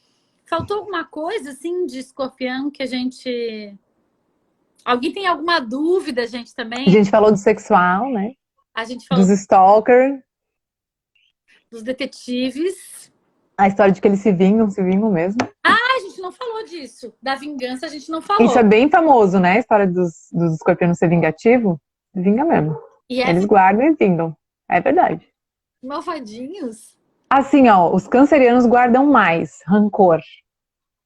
[SPEAKER 1] Faltou alguma coisa, assim, de escorpião que a gente... Alguém tem alguma dúvida, gente, também?
[SPEAKER 2] A gente falou do sexual, né?
[SPEAKER 1] A gente falou
[SPEAKER 2] dos stalkers.
[SPEAKER 1] Dos detetives.
[SPEAKER 2] A história de que eles se vingam mesmo.
[SPEAKER 1] A gente não falou disso. Da vingança a gente não falou.
[SPEAKER 2] Isso é bem famoso, né? A história dos escorpianos ser vingativo. Vinga mesmo. Eles guardam e vingam. É verdade.
[SPEAKER 1] Malvadinhos.
[SPEAKER 2] Assim, ó, os cancerianos guardam mais rancor.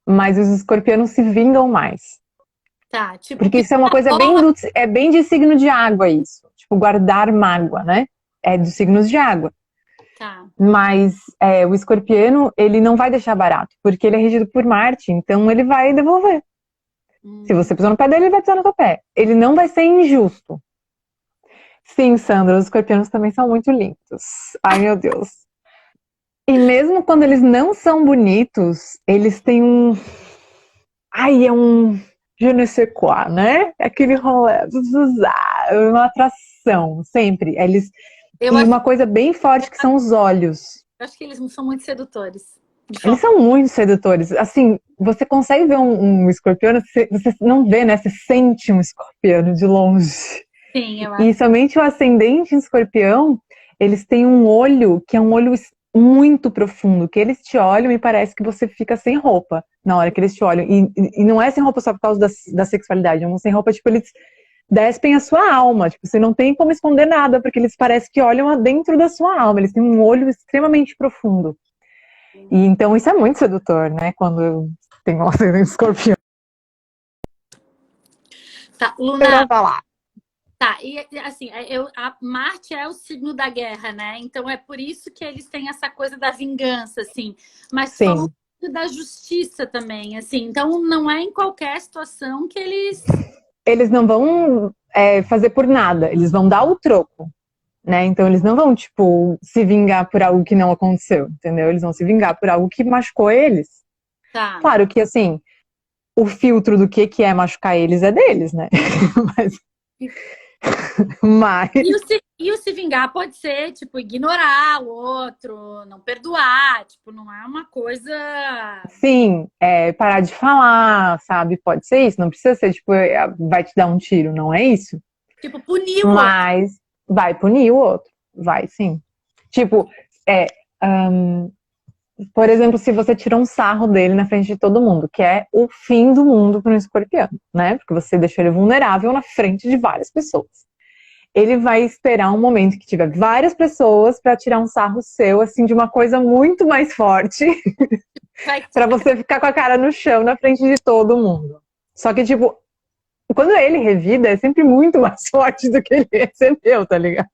[SPEAKER 2] Mas os escorpianos se vingam mais.
[SPEAKER 1] Tá, tipo...
[SPEAKER 2] Porque isso é uma coisa bem de signo de água, isso. Tipo, guardar mágoa, né? É dos signos de água.
[SPEAKER 1] Tá.
[SPEAKER 2] Mas o escorpiano, ele não vai deixar barato, porque ele é regido por Marte, então ele vai devolver. Se você pisou no pé dele, ele vai pisar no teu pé. Ele não vai ser injusto. Sim, Sandra, os escorpianos também são muito lindos. Ai, meu Deus. E mesmo quando eles não são bonitos, eles têm um... Ai, é um... Je ne sais quoi, né? Aquele rolê, uma atração, sempre. E uma coisa bem forte que são os olhos.
[SPEAKER 1] Eu acho que eles não são muito sedutores.
[SPEAKER 2] Eles são muito sedutores. Assim, você consegue ver um escorpião, você não vê, né? Você sente um escorpião de longe.
[SPEAKER 1] Sim, eu acho.
[SPEAKER 2] E somente o ascendente em escorpião, eles têm um olho que é um olho muito profundo, que eles te olham e parece que você fica sem roupa na hora que eles te olham. E não é sem roupa só por causa da sexualidade, é um sem roupa, tipo, eles despem a sua alma, tipo, você não tem como esconder nada, porque eles parecem que olham dentro da sua alma, eles têm um olho extremamente profundo. E então isso é muito sedutor, né, quando tem um ascendente escorpião.
[SPEAKER 1] Tá, Luna... Tá, e assim, a Marte é o signo da guerra, né? Então é por isso que eles têm essa coisa da vingança, assim. Mas falando da justiça também, assim. Então não é em qualquer situação que eles
[SPEAKER 2] eles não vão fazer por nada, eles vão dar o troco, né? Então eles não vão, tipo, se vingar por algo que não aconteceu, entendeu? Eles vão se vingar por algo que machucou eles.
[SPEAKER 1] Tá.
[SPEAKER 2] Claro que, assim, o filtro do que é machucar eles é deles, né? Mas,
[SPEAKER 1] E o se vingar pode ser, tipo, ignorar o outro, não perdoar, tipo, não é uma coisa.
[SPEAKER 2] sim, parar de falar, sabe? Pode ser isso, não precisa ser, tipo, vai te dar um tiro, não é isso.
[SPEAKER 1] Tipo, punir o outro.
[SPEAKER 2] Mas vai punir o outro, vai sim. Tipo, é, hum, por exemplo, se você tira um sarro dele na frente de todo mundo, que é o fim do mundo para um escorpião, né? Porque você deixou ele vulnerável na frente de várias pessoas. Ele vai esperar um momento que tiver várias pessoas para tirar um sarro seu, assim, de uma coisa muito mais forte,
[SPEAKER 1] Vai...
[SPEAKER 2] para você ficar com a cara no chão na frente de todo mundo. Só que, tipo, quando ele revida, é sempre muito mais forte do que ele recebeu, tá ligado?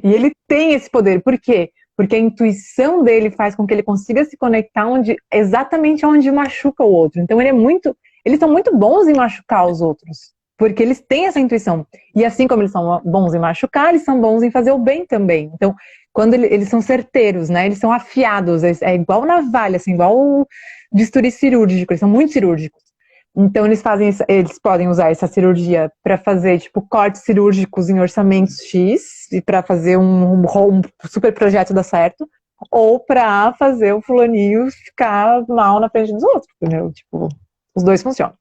[SPEAKER 2] E ele tem esse poder. Por quê? Porque a intuição dele faz com que ele consiga se conectar exatamente onde machuca o outro. Então eles são muito bons em machucar os outros. Porque eles têm essa intuição. E assim como eles são bons em machucar, eles são bons em fazer o bem também. Então, quando eles são certeiros, né? Eles são afiados. É igual navalha, assim, igual bisturi cirúrgico. Eles são muito cirúrgicos. Então eles podem usar essa cirurgia para fazer tipo cortes cirúrgicos em orçamentos X e para fazer um super projeto dar certo, ou para fazer o fulaninho ficar mal na frente dos outros, entendeu? Tipo, os dois funcionam.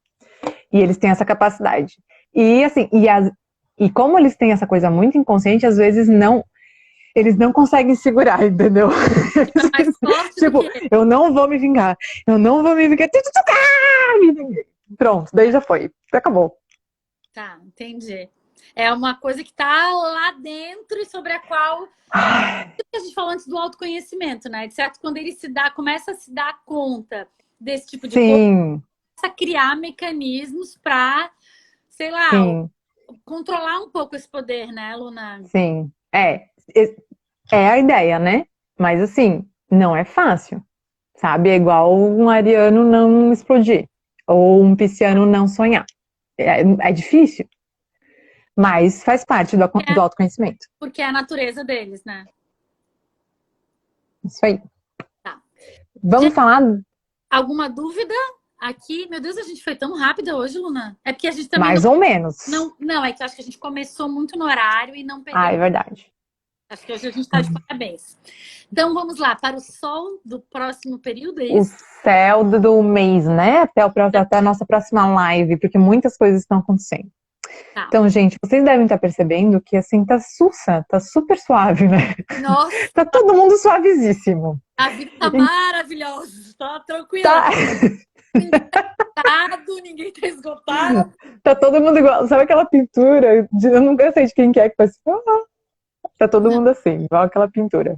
[SPEAKER 2] E eles têm essa capacidade. E assim, e como eles têm essa coisa muito inconsciente, às vezes eles não conseguem segurar, entendeu?
[SPEAKER 1] É mais forte do
[SPEAKER 2] Tipo,
[SPEAKER 1] que.
[SPEAKER 2] eu não vou me vingar, eu não vou me vingar. Me vinguei. Pronto, daí já foi. Acabou.
[SPEAKER 1] Tá, entendi. É uma coisa que tá lá dentro e sobre a qual a gente falou antes do autoconhecimento, né? De certo, quando ele começa a se dar conta desse tipo de coisa,
[SPEAKER 2] Sim,
[SPEAKER 1] começa a criar mecanismos para, sei lá,
[SPEAKER 2] sim,
[SPEAKER 1] controlar um pouco esse poder, né, Luna?
[SPEAKER 2] sim. É a ideia, né? Mas assim, não é fácil, sabe? É igual um ariano não explodir, ou um pisciano não sonhar. É difícil, mas faz parte do autoconhecimento.
[SPEAKER 1] Porque é a natureza deles, né?
[SPEAKER 2] Isso aí.
[SPEAKER 1] Tá.
[SPEAKER 2] Vamos
[SPEAKER 1] Gente,
[SPEAKER 2] falar
[SPEAKER 1] alguma dúvida aqui? Meu Deus, a gente foi tão rápida hoje, Luna. É porque a gente também
[SPEAKER 2] mais ou menos.
[SPEAKER 1] não, é que eu acho que a gente começou muito no horário e não
[SPEAKER 2] Ah, é
[SPEAKER 1] pegamos.
[SPEAKER 2] verdade.
[SPEAKER 1] Acho que hoje a gente está de parabéns. Então vamos lá, para o sol do próximo período, é
[SPEAKER 2] O
[SPEAKER 1] isso?
[SPEAKER 2] céu do mês, né? Até a nossa próxima live, porque muitas coisas estão acontecendo.
[SPEAKER 1] Tá.
[SPEAKER 2] Então, gente, vocês devem estar percebendo que assim tá sussa, tá super suave, né?
[SPEAKER 1] Nossa,
[SPEAKER 2] Tá todo mundo suavizíssimo.
[SPEAKER 1] a vida tá maravilhosa, tá tranquila.
[SPEAKER 2] Tá,
[SPEAKER 1] Ninguém tá esgotado, ninguém tá esgotado.
[SPEAKER 2] tá todo mundo igual. Sabe aquela pintura? Eu nunca sei de quem que é que faz. Tá todo mundo assim, igual aquela pintura.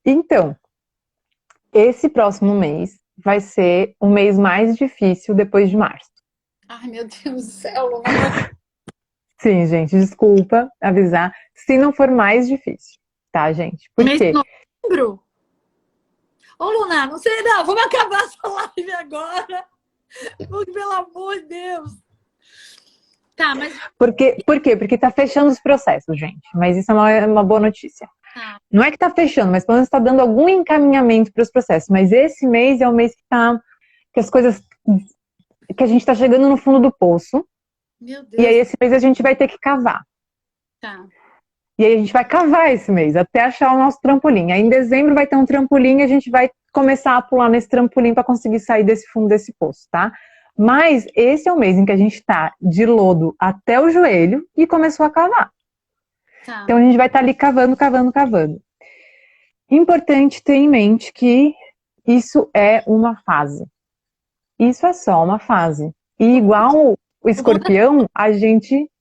[SPEAKER 2] Então, esse próximo mês vai ser o mês mais difícil depois de março.
[SPEAKER 1] Ai, meu Deus do céu, Luna.
[SPEAKER 2] Sim, gente, desculpa avisar. Se não for mais difícil, tá, gente? Por
[SPEAKER 1] Mês de
[SPEAKER 2] quê?
[SPEAKER 1] novembro? Ô, Luna, não sei não, vamos acabar essa live agora. Pelo amor de Deus. Tá, mas
[SPEAKER 2] Por quê? Porque tá fechando os processos, gente. Mas isso é uma boa notícia.
[SPEAKER 1] tá.
[SPEAKER 2] Não é que tá fechando, mas pelo menos está dando algum encaminhamento para os processos. Mas esse mês é o mês que as coisas, que a gente está chegando no fundo do poço.
[SPEAKER 1] Meu
[SPEAKER 2] E aí
[SPEAKER 1] Deus.
[SPEAKER 2] esse mês a gente vai ter que cavar.
[SPEAKER 1] Tá.
[SPEAKER 2] E aí a gente vai cavar esse mês, até achar o nosso trampolim. Aí em dezembro vai ter um trampolim e a gente vai começar a pular nesse trampolim para conseguir sair desse fundo desse poço, tá? Mas esse é o mês em que a gente está de lodo até o joelho e começou a cavar.
[SPEAKER 1] Tá.
[SPEAKER 2] Então a gente vai estar ali cavando, cavando, cavando. Importante ter em mente que isso é uma fase. Isso é só uma fase. E igual o escorpião, a gente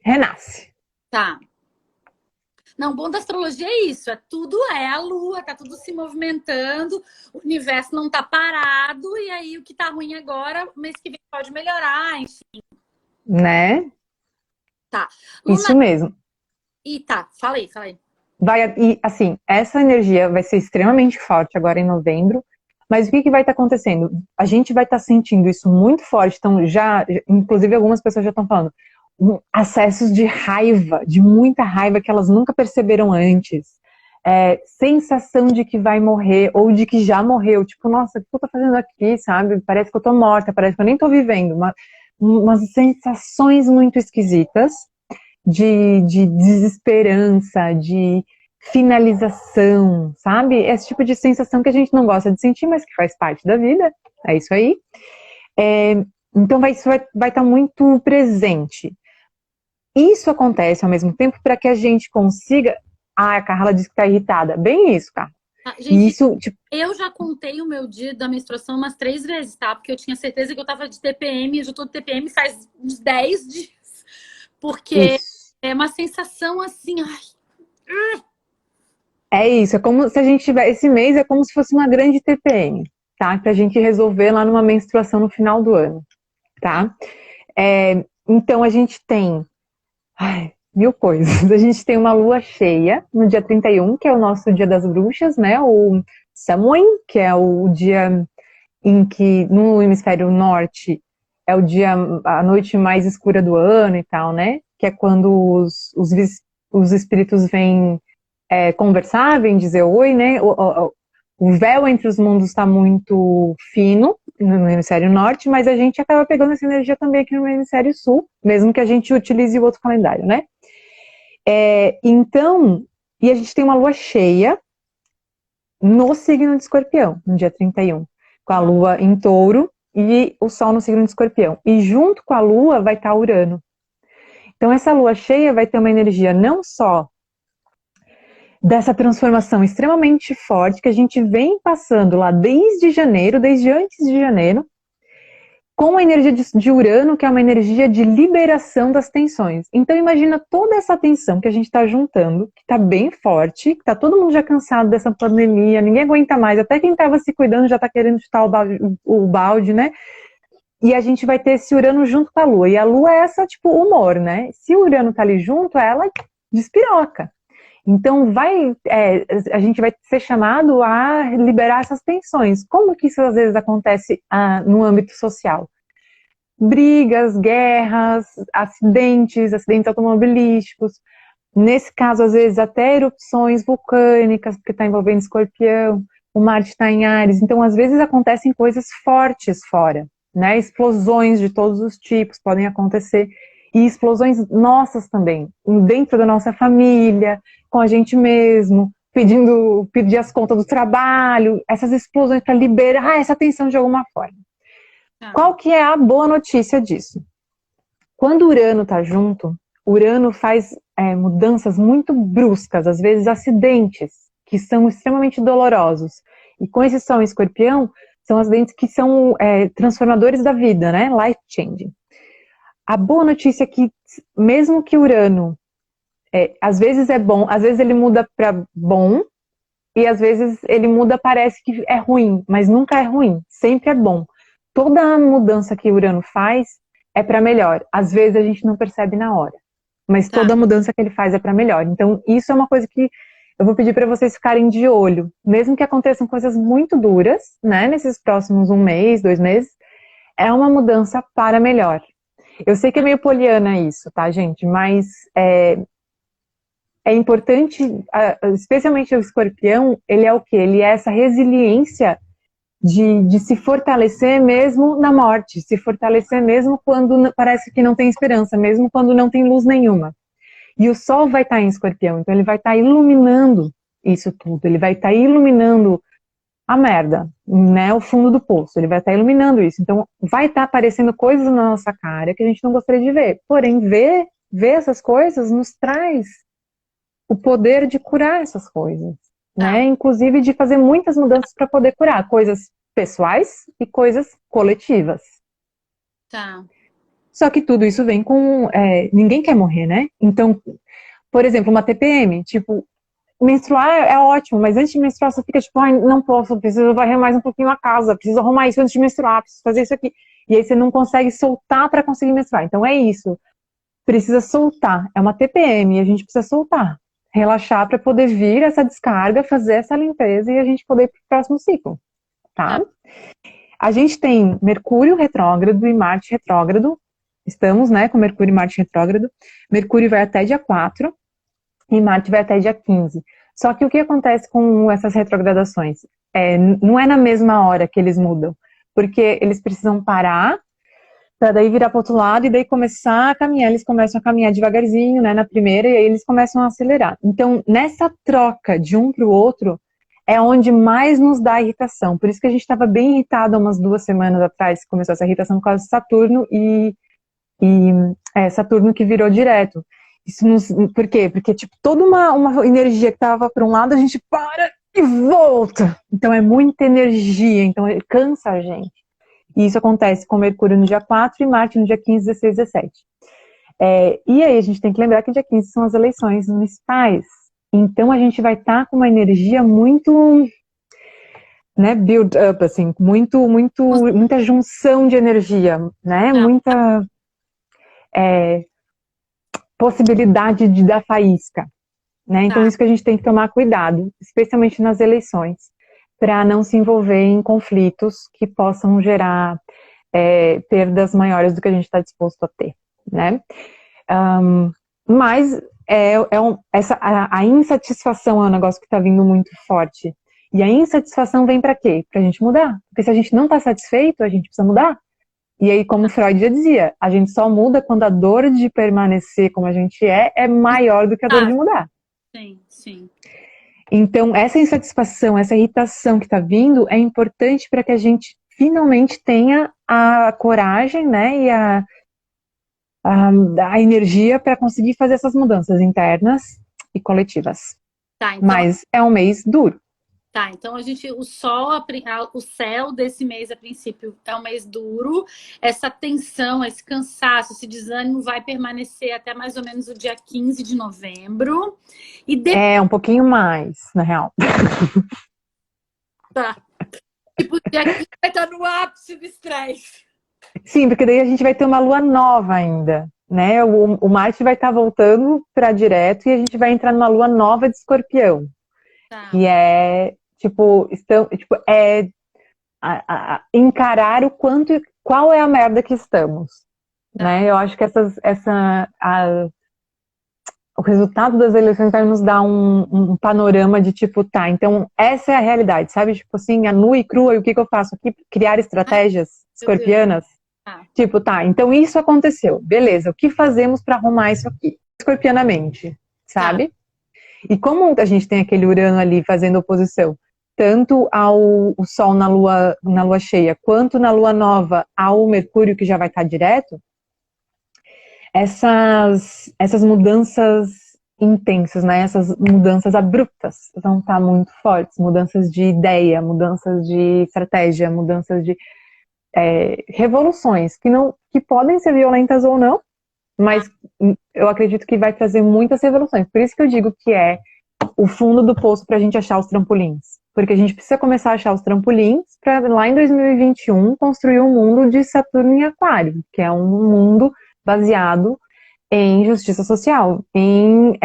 [SPEAKER 2] renasce.
[SPEAKER 1] Tá. Não, o bom da astrologia é isso, tudo é a lua, tá tudo se movimentando, o universo não tá parado, e aí o que tá ruim agora, mês que vem pode melhorar, enfim.
[SPEAKER 2] Né?
[SPEAKER 1] Tá.
[SPEAKER 2] Isso
[SPEAKER 1] Luna,
[SPEAKER 2] mesmo.
[SPEAKER 1] e tá, falei.
[SPEAKER 2] E assim, essa energia vai ser extremamente forte agora em novembro, Mas o que vai estar acontecendo? A gente vai estar sentindo isso muito forte. Então, inclusive, algumas pessoas já estão falando acessos de raiva, de muita raiva que elas nunca perceberam antes. Sensação de que vai morrer ou de que já morreu. Tipo, nossa, o que eu tô fazendo aqui, sabe? Parece que eu tô morta, parece que eu nem tô vivendo. Umas sensações muito esquisitas de desesperança, de finalização, sabe? Esse tipo de sensação que a gente não gosta de sentir, mas que faz parte da vida. É isso aí. Então, isso vai estar muito presente. Isso acontece ao mesmo tempo para que a gente consiga... Ah, a Carla disse que está irritada. Bem isso, Carla.
[SPEAKER 1] Gente,
[SPEAKER 2] isso, tipo...
[SPEAKER 1] eu já contei o meu dia da menstruação umas 3 vezes, tá? Porque eu tinha certeza que eu tava de TPM, eu já tô de TPM faz uns 10 dias. Porque
[SPEAKER 2] isso.
[SPEAKER 1] é uma sensação assim... Ai.
[SPEAKER 2] É isso, é como se a gente tiver... Esse mês é como se fosse uma grande TPM, tá? Pra gente resolver lá numa menstruação no final do ano, tá? Então, a gente tem... mil coisas. A gente tem uma lua cheia no dia 31, que é o nosso dia das bruxas, né? O Samhain, que é o dia em que no hemisfério norte é a noite mais escura do ano e tal, né? Que é quando os espíritos vêm conversar, vêm dizer oi, né? O véu entre os mundos está muito fino no hemisfério norte, mas a gente acaba pegando essa energia também aqui no hemisfério sul, mesmo que a gente utilize o outro calendário, né? Então, e a gente tem uma lua cheia no signo de Escorpião, no dia 31, com a lua em Touro e o sol no signo de Escorpião. E junto com a lua vai estar Urano. Então, essa lua cheia vai ter uma energia não só dessa transformação extremamente forte que a gente vem passando lá desde janeiro, desde antes de janeiro, com a energia de Urano, que é uma energia de liberação das tensões. Então imagina toda essa tensão que a gente está juntando, que está bem forte, que está todo mundo já cansado dessa pandemia, ninguém aguenta mais, até quem estava se cuidando já está querendo chutar o balde, né? E a gente vai ter esse Urano junto com a Lua. E a Lua é essa, tipo, humor, né? Se o Urano tá ali junto, ela despiroca. Então a gente vai ser chamado a liberar essas tensões. Como que isso às vezes acontece no âmbito social? Brigas, guerras, acidentes automobilísticos. Nesse caso, às vezes, até erupções vulcânicas, porque está envolvendo Escorpião, o Marte está em Áries. Então, às vezes, acontecem coisas fortes fora, né? Explosões de todos os tipos podem acontecer. E explosões nossas também, dentro da nossa família, com a gente mesmo, pedir as contas do trabalho, essas explosões para liberar essa tensão de alguma forma. Qual que é a boa notícia disso? Quando o Urano está junto, Urano faz mudanças muito bruscas, às vezes acidentes, que são extremamente dolorosos. E com esse Sol em Escorpião, são acidentes que são transformadores da vida, né? Life changing. A boa notícia é que, mesmo que Urano, às vezes é bom, às vezes ele muda para bom, e às vezes ele muda, parece que é ruim, mas nunca é ruim, sempre é bom. Toda a mudança que Urano faz é para melhor. Às vezes a gente não percebe na hora, mas toda a mudança que ele faz é para melhor. Então isso é uma coisa que eu vou pedir para vocês ficarem de olho, mesmo que aconteçam coisas muito duras, né, nesses próximos 1 mês, 2 meses, é uma mudança para melhor. Eu sei que é meio poliana isso, tá, gente? Mas é importante, especialmente o Escorpião, ele é o quê? Ele é essa resiliência de se fortalecer mesmo na morte, se fortalecer mesmo quando parece que não tem esperança, mesmo quando não tem luz nenhuma. E o Sol vai estar em Escorpião, então ele vai estar iluminando isso tudo, ele vai estar iluminando a merda, né, o fundo do poço, ele vai estar iluminando isso. Então vai estar aparecendo coisas na nossa cara que a gente não gostaria de ver. Porém, ver essas coisas nos traz o poder de curar essas coisas, né? Inclusive de fazer muitas mudanças para poder curar coisas pessoais e coisas coletivas.
[SPEAKER 1] Tá.
[SPEAKER 2] Só que tudo isso vem com... ninguém quer morrer, né? Então, por exemplo, uma TPM, tipo, menstruar é ótimo, mas antes de menstruar você fica tipo, não posso, preciso varrer mais um pouquinho a casa, preciso arrumar isso antes de menstruar, preciso fazer isso aqui. E aí você não consegue soltar para conseguir menstruar. Então é isso. Precisa soltar. É uma TPM e a gente precisa soltar. Relaxar para poder vir essa descarga, fazer essa limpeza e a gente poder ir para o próximo ciclo. tá? A gente tem Mercúrio retrógrado e Marte retrógrado. Estamos, né, com Mercúrio e Marte retrógrado. Mercúrio vai até dia 4 e Marte vai até dia 15. Só que o que acontece com essas retrogradações? Não é na mesma hora que eles mudam, porque eles precisam parar para daí virar para o outro lado e daí começar a caminhar. Eles começam a caminhar devagarzinho, né, na primeira, e aí eles começam a acelerar. Então, nessa troca de um para o outro, é onde mais nos dá irritação. Por isso que a gente estava bem irritado há umas 2 semanas atrás, que começou essa irritação por causa de Saturno Saturno que virou direto. Por quê? Porque, tipo, toda uma energia que estava para um lado, a gente para e volta. Então, é muita energia, então cansa a gente. E isso acontece com Mercúrio no dia 4 e Marte no dia 15, 16, 17. E aí a gente tem que lembrar que dia 15 são as eleições municipais. Então a gente vai estar com uma energia muito, né, build up, assim, muita junção de energia, né, muita possibilidade de dar faísca, né? Então isso que a gente tem que tomar cuidado, especialmente nas eleições, para não se envolver em conflitos que possam gerar perdas maiores do que a gente está disposto a ter, né? Mas a insatisfação é um negócio que está vindo muito forte. E a insatisfação vem para quê? Para a gente mudar. Porque se a gente não está satisfeito, a gente precisa mudar. E aí, como Freud já dizia, a gente só muda quando a dor de permanecer como a gente é maior do que a dor de mudar.
[SPEAKER 1] Sim, sim.
[SPEAKER 2] Então, essa insatisfação, essa irritação que está vindo é importante para que a gente finalmente tenha a coragem, né, e a energia para conseguir fazer essas mudanças internas e coletivas.
[SPEAKER 1] Então,
[SPEAKER 2] mas é um mês duro.
[SPEAKER 1] Tá, então o céu desse mês, a princípio, é um mês duro. Essa tensão, esse cansaço, esse desânimo vai permanecer até mais ou menos o dia 15 de novembro.
[SPEAKER 2] Um pouquinho mais, na real.
[SPEAKER 1] Tá. Tipo, o dia 15 vai estar no ápice do estresse.
[SPEAKER 2] Sim, porque daí a gente vai ter uma lua nova ainda, né? O Marte vai estar voltando para direto e a gente vai entrar numa lua nova de Escorpião.
[SPEAKER 1] Tá.
[SPEAKER 2] Que encarar qual é a merda que estamos, né? Eu acho que o resultado das eleições vai nos dar um panorama de tipo, tá, então essa é a realidade, sabe? Tipo assim, a nua e crua, e o que eu faço aqui? Criar estratégias escorpianas. Tipo, tá, então isso aconteceu, beleza, o que fazemos para arrumar isso aqui? Escorpianamente, sabe? E como a gente tem aquele Urano ali fazendo oposição, tanto ao Sol na lua cheia, quanto na lua nova ao Mercúrio, que já vai estar direto, essas mudanças intensas, né? Essas mudanças abruptas vão estar muito fortes, mudanças de ideia, mudanças de estratégia, mudanças de revoluções, que podem ser violentas ou não, mas eu acredito que vai trazer muitas revoluções. Por isso que eu digo que é o fundo do poço para a gente achar os trampolins. Porque a gente precisa começar a achar os trampolins para lá em 2021 construir um mundo de Saturno em Aquário, que é um mundo baseado em justiça social, em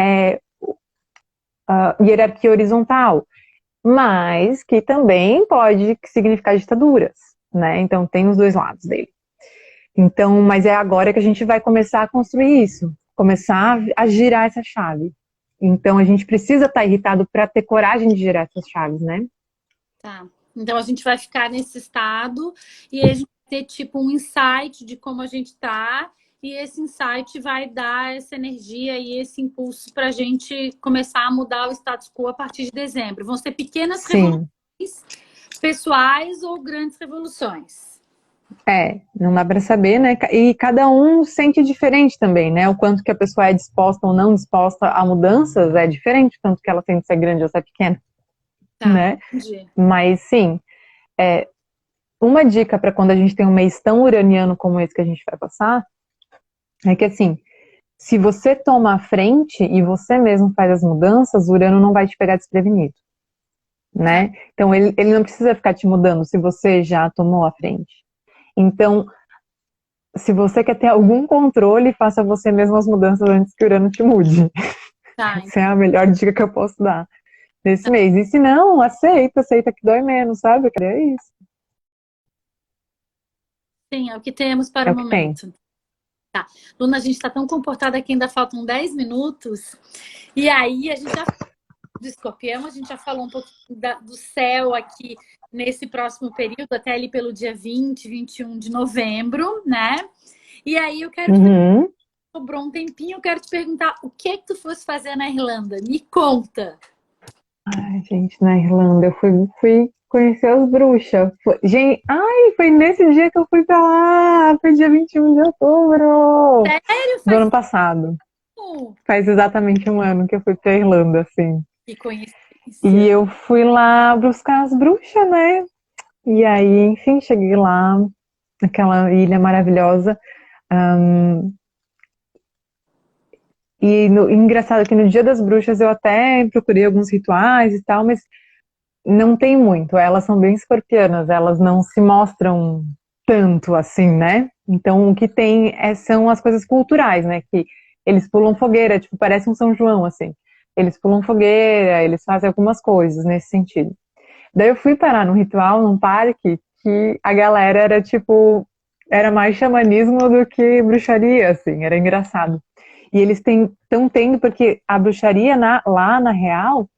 [SPEAKER 2] hierarquia horizontal, mas que também pode significar ditaduras, né? Então tem os dois lados dele. Então, mas é agora que a gente vai começar a construir isso, começar a girar essa chave. Então a gente precisa estar irritado para ter coragem de girar essas chaves, né?
[SPEAKER 1] Tá. Então a gente vai ficar nesse estado e a gente vai ter tipo um insight de como a gente tá, e esse insight vai dar essa energia e esse impulso para a gente começar a mudar o status quo a partir de dezembro. Vão ser pequenas revoluções pessoais ou grandes revoluções.
[SPEAKER 2] Não dá para saber, né? E cada um sente diferente também, né? O quanto que a pessoa é disposta ou não disposta a mudanças é diferente, tanto que ela tem de ser grande ou ser pequena, né?
[SPEAKER 1] Entendi.
[SPEAKER 2] Mas sim, uma dica para quando a gente tem um mês tão uraniano como esse que a gente vai passar, é que assim, se você toma a frente e você mesmo faz as mudanças, o Urano não vai te pegar desprevenido, né? Então ele não precisa ficar te mudando se você já tomou a frente. Então, se você quer ter algum controle, faça você mesmo as mudanças antes que o Urano te mude. Essa é a melhor dica que eu posso dar nesse mês. E se não, aceita que dói menos, sabe? É isso.
[SPEAKER 1] Sim, é o que temos para
[SPEAKER 2] É
[SPEAKER 1] o
[SPEAKER 2] o que tem.
[SPEAKER 1] momento. Tá. Luna, a gente está tão comportada que ainda faltam 10 minutos. E aí, a gente já do escorpião, a gente já falou um pouquinho do céu aqui nesse próximo período, até ali pelo dia 20, 21 de novembro, né? E aí eu quero te
[SPEAKER 2] Uhum.
[SPEAKER 1] sobrou um tempinho, eu quero te perguntar o que é que tu fosse fazer na Irlanda? Me conta.
[SPEAKER 2] Ai, gente, na Irlanda eu fui conhecer as bruxas. Gente, ai, foi nesse dia que eu fui pra lá. Foi dia 21 de outubro
[SPEAKER 1] Sério?
[SPEAKER 2] do
[SPEAKER 1] Faz
[SPEAKER 2] ano passado.
[SPEAKER 1] tempo?
[SPEAKER 2] Faz exatamente um ano que eu fui pra Irlanda, assim.
[SPEAKER 1] Que
[SPEAKER 2] E
[SPEAKER 1] coincidência.
[SPEAKER 2] eu fui lá buscar as bruxas, né? E aí, enfim, cheguei lá, naquela ilha maravilhosa. Ahn, engraçado que no Dia das Bruxas eu até procurei alguns rituais e tal, mas não tem muito. Elas são bem escorpianas, elas não se mostram tanto assim, né? Então o que tem são as coisas culturais, né? Que eles pulam fogueira, tipo, parece um São João, assim. Eles pulam fogueira, eles fazem algumas coisas nesse sentido. Daí eu fui parar num ritual, num parque, que a galera era tipo, era mais xamanismo do que bruxaria, assim, era engraçado. E eles estão tendo, porque a bruxaria lá na real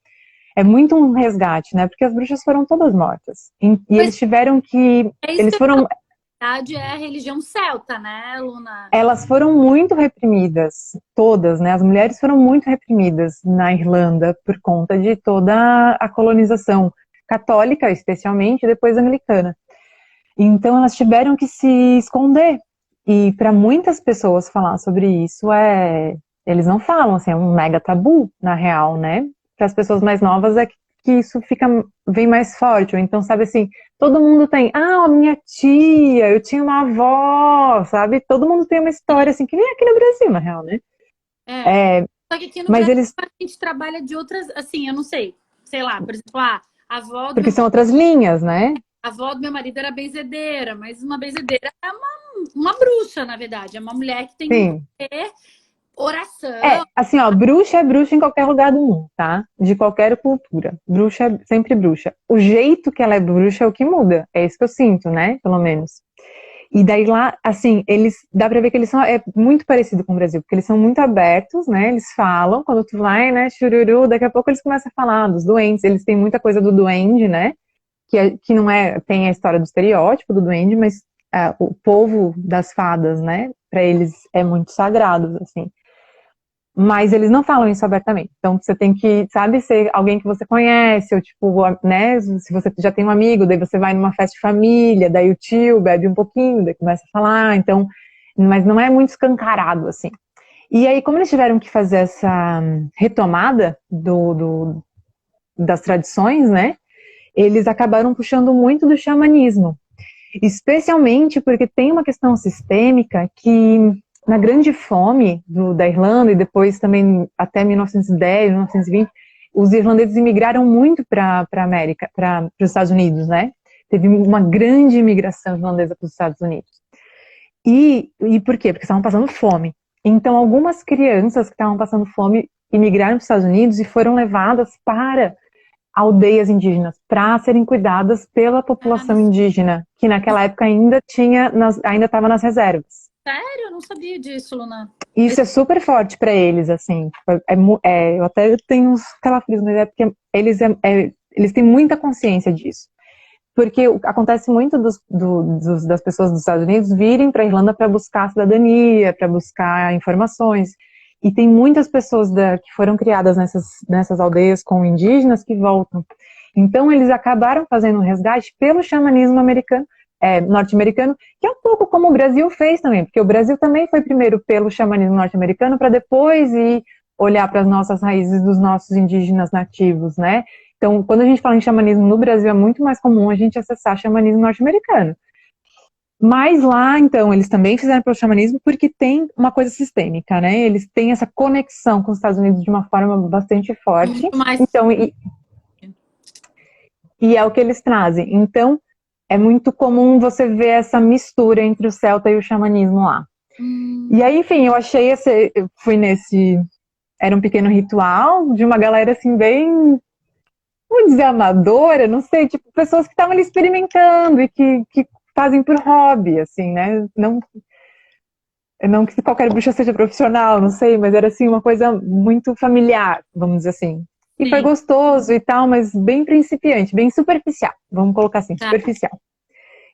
[SPEAKER 2] é muito um resgate, né? Porque as bruxas foram todas mortas. E
[SPEAKER 1] Pois
[SPEAKER 2] eles tiveram que.
[SPEAKER 1] é isso que
[SPEAKER 2] Eles
[SPEAKER 1] eu ia
[SPEAKER 2] foram.
[SPEAKER 1] falar. Na verdade, é a religião celta, né, Luna?
[SPEAKER 2] Elas foram muito reprimidas, todas, né? As mulheres foram muito reprimidas na Irlanda por conta de toda a colonização católica, especialmente, e depois anglicana. Então elas tiveram que se esconder. E para muitas pessoas falar sobre isso eles não falam, assim, é um mega tabu na real, né? Para as pessoas mais novas que isso vem mais forte. Ou então, sabe assim, todo mundo tem, a minha tia, eu tinha uma avó, sabe? Todo mundo tem uma história assim, que nem aqui no Brasil, na real, né?
[SPEAKER 1] É.
[SPEAKER 2] É,
[SPEAKER 1] Só que aqui no
[SPEAKER 2] mas
[SPEAKER 1] Brasil
[SPEAKER 2] eles,
[SPEAKER 1] a gente trabalha de outras, assim, eu não sei. Sei lá, por exemplo, a avó do
[SPEAKER 2] porque
[SPEAKER 1] meu,
[SPEAKER 2] são outras linhas, né?
[SPEAKER 1] a avó do meu marido era benzedeira, mas uma benzedeira é uma bruxa, na verdade. É uma mulher que tem um
[SPEAKER 2] Sim.
[SPEAKER 1] poder, oração.
[SPEAKER 2] Assim, ó, bruxa é bruxa em qualquer lugar do mundo, tá? De qualquer cultura. Bruxa é sempre bruxa. O jeito que ela é bruxa é o que muda. É isso que eu sinto, né? Pelo menos. E daí lá, assim, dá pra ver que eles são, é muito parecido com o Brasil, porque eles são muito abertos, né? Eles falam, quando tu vai, né, chururu, daqui a pouco eles começam a falar dos doentes, eles têm muita coisa do duende, né? Que não é, tem a história do estereótipo do duende, mas o povo das fadas, né? Pra eles é muito sagrado, assim. Mas eles não falam isso abertamente. Então você tem que, sabe, ser alguém que você conhece, ou tipo, né, se você já tem um amigo, daí você vai numa festa de família, daí o tio bebe um pouquinho, daí começa a falar, então, mas não é muito escancarado, assim. E aí, como eles tiveram que fazer essa retomada das tradições, né, eles acabaram puxando muito do xamanismo. Especialmente porque tem uma questão sistêmica que, na grande fome da Irlanda e depois também até 1910, 1920, os irlandeses imigraram muito para a América, para os Estados Unidos, né? Teve uma grande imigração irlandesa para os Estados Unidos. E por quê? Porque estavam passando fome. Então, algumas crianças que estavam passando fome imigraram para os Estados Unidos e foram levadas para aldeias indígenas para serem cuidadas pela população indígena, que naquela época ainda estava nas reservas.
[SPEAKER 1] Sério? Eu não sabia disso, Luna.
[SPEAKER 2] Isso é super forte para eles, assim. Eu até tenho uns calafrios, mas é porque eles têm muita consciência disso. Porque acontece muito das pessoas dos Estados Unidos virem para a Irlanda para buscar cidadania, para buscar informações. E tem muitas pessoas que foram criadas nessas aldeias com indígenas que voltam. Então, eles acabaram fazendo um resgate pelo xamanismo norte-americano, que é um pouco como o Brasil fez também, porque o Brasil também foi primeiro pelo xamanismo norte-americano para depois ir olhar para as nossas raízes dos nossos indígenas nativos, né? Então, quando a gente fala em xamanismo no Brasil, é muito mais comum a gente acessar xamanismo norte-americano. Mas lá, então, eles também fizeram pelo xamanismo porque tem uma coisa sistêmica, né? Eles têm essa conexão com os Estados Unidos de uma forma bastante forte.
[SPEAKER 1] Muito mais.
[SPEAKER 2] Então, e é o que eles trazem. Então, é muito comum você ver essa mistura entre o celta e o xamanismo lá. E aí, enfim, eu fui era um pequeno ritual de uma galera assim bem, vou dizer amadora, não sei, tipo, pessoas que estavam ali experimentando e que fazem por hobby, assim, né? Não que qualquer bruxa seja profissional, não sei, mas era assim uma coisa muito familiar, vamos dizer assim. E foi
[SPEAKER 1] Sim,
[SPEAKER 2] gostoso e tal, mas bem principiante, bem superficial, vamos colocar assim,
[SPEAKER 1] tá.
[SPEAKER 2] superficial.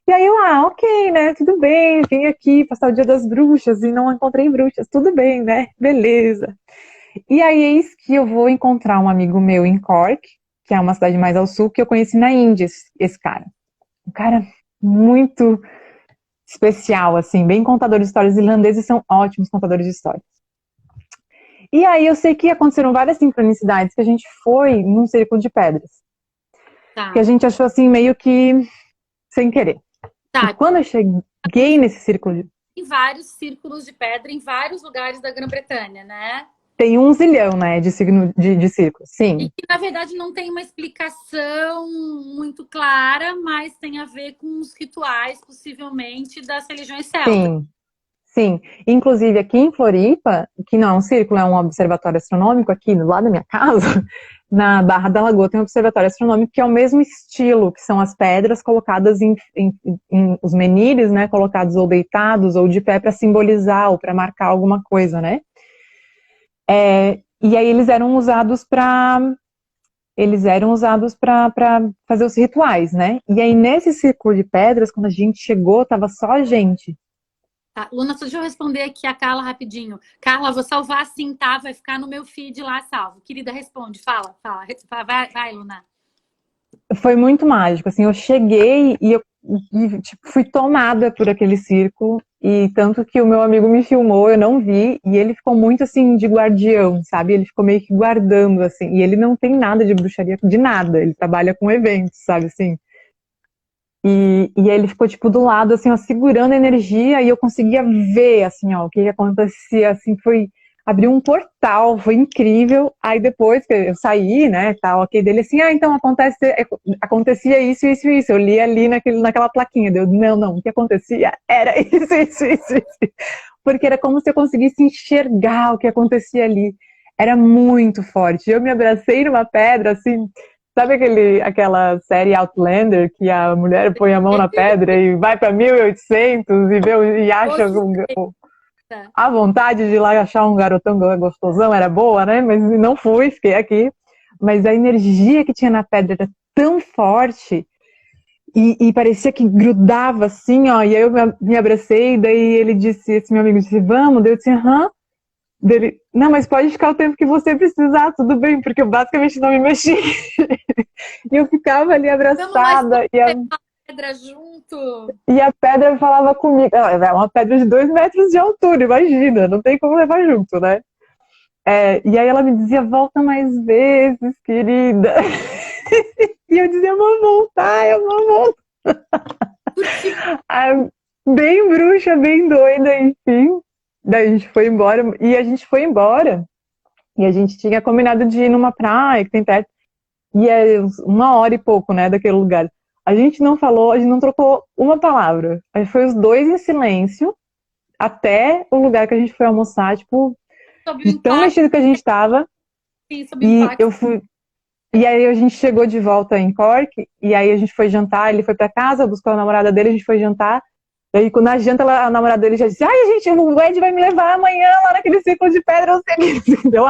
[SPEAKER 2] E aí eu, ok, né, tudo bem, vim aqui passar o dia das bruxas e não encontrei bruxas, tudo bem, né, beleza. E aí eis que eu vou encontrar um amigo meu em Cork, que é uma cidade mais ao sul, que eu conheci na Índia, esse cara. Um cara muito especial, assim, bem contador de histórias. Os irlandeses são ótimos contadores de histórias. E aí eu sei que aconteceram várias sincronicidades, que a gente foi num círculo de pedras, que a
[SPEAKER 1] Tá.
[SPEAKER 2] gente achou assim meio que sem querer. E
[SPEAKER 1] Tá.
[SPEAKER 2] quando eu cheguei nesse círculo,
[SPEAKER 1] Tem vários círculos de pedra em vários lugares da Grã-Bretanha, né?
[SPEAKER 2] tem um zilhão, né, de signo de círculos,
[SPEAKER 1] E
[SPEAKER 2] sim.
[SPEAKER 1] que, na verdade, não tem uma explicação muito clara, mas tem a ver com os rituais, possivelmente, das religiões celtas.
[SPEAKER 2] Sim, sim. Inclusive aqui em Floripa, que não é um círculo, é um observatório astronômico aqui do lado da minha casa, na Barra da Lagoa tem um observatório astronômico que é o mesmo estilo, que são as pedras colocadas em os menires, né, colocados ou deitados ou de pé para simbolizar ou para marcar alguma coisa, né? E aí eles eram usados para fazer os rituais, né? E aí nesse círculo de pedras, quando a gente chegou, tava só a gente.
[SPEAKER 1] Tá. Luna, só deixa eu responder aqui a Carla rapidinho. Carla, vou salvar assim, tá? Vai ficar no meu feed lá salvo. Querida, responde. Fala, fala. Vai, Luna.
[SPEAKER 2] Foi muito mágico, assim, eu cheguei tipo, fui tomada por aquele círculo, e tanto que o meu amigo me filmou, eu não vi, e ele ficou muito, assim, de guardião, sabe? Ele ficou meio que guardando, assim, e ele não tem nada de bruxaria, de nada, ele trabalha com eventos, sabe, assim. E aí ele ficou, tipo, do lado, assim, ó, segurando a energia, e eu conseguia ver, assim, ó, o que acontecia, assim, foi... Abriu um portal, foi incrível. Aí depois que eu saí, né, tal, ok, dele assim, então acontecia isso, isso, isso. Eu li ali naquela plaquinha, deu, não, o que acontecia era isso, isso, isso, isso. Porque era como se eu conseguisse enxergar o que acontecia ali. Era muito forte. Eu me abracei numa pedra, assim, sabe aquela série Outlander, que a mulher põe a mão na pedra e vai para 1800 e vê e
[SPEAKER 1] Ô,
[SPEAKER 2] acha
[SPEAKER 1] suspeita.
[SPEAKER 2] a vontade de ir lá achar um garotão gostosão era boa, né? Mas não fui, fiquei aqui. Mas a energia que tinha na pedra era tão forte e parecia que grudava assim, ó. E aí eu me abracei, daí ele disse, esse meu amigo disse, vamos? Daí eu disse, aham. Dele, não, mas pode ficar o tempo que você precisar, tudo bem, porque eu basicamente não me mexi. E eu ficava ali
[SPEAKER 1] Vamos mais
[SPEAKER 2] abraçada,
[SPEAKER 1] pegar a pedra junto.
[SPEAKER 2] e a pedra falava comigo. É uma pedra de 2 metros de altura, imagina, não tem como levar junto, né? E aí ela me dizia, volta mais vezes, querida. E eu dizia, eu vou voltar.
[SPEAKER 1] Curti.
[SPEAKER 2] Ah, bem bruxa, bem doida, enfim. Daí a gente foi embora, e a gente foi embora, e a gente tinha combinado de ir numa praia que tem perto, e é 1 hora e pouco, né, daquele lugar. A gente não falou, a gente não trocou uma palavra. A gente foi os dois em silêncio, até o lugar que a gente foi almoçar, tipo,
[SPEAKER 1] Sobre o
[SPEAKER 2] de tão
[SPEAKER 1] impacto,
[SPEAKER 2] mexido que a gente tava.
[SPEAKER 1] sim, sobre o
[SPEAKER 2] E
[SPEAKER 1] impacto.
[SPEAKER 2] eu fui. E aí a gente chegou de volta em Cork, e aí a gente foi jantar, ele foi pra casa, buscou a namorada dele, a gente foi jantar. E aí, na janta, a namorada dele já disse, ai, gente, o Ed vai me levar amanhã lá naquele círculo de pedra, não sei o que. Entendeu?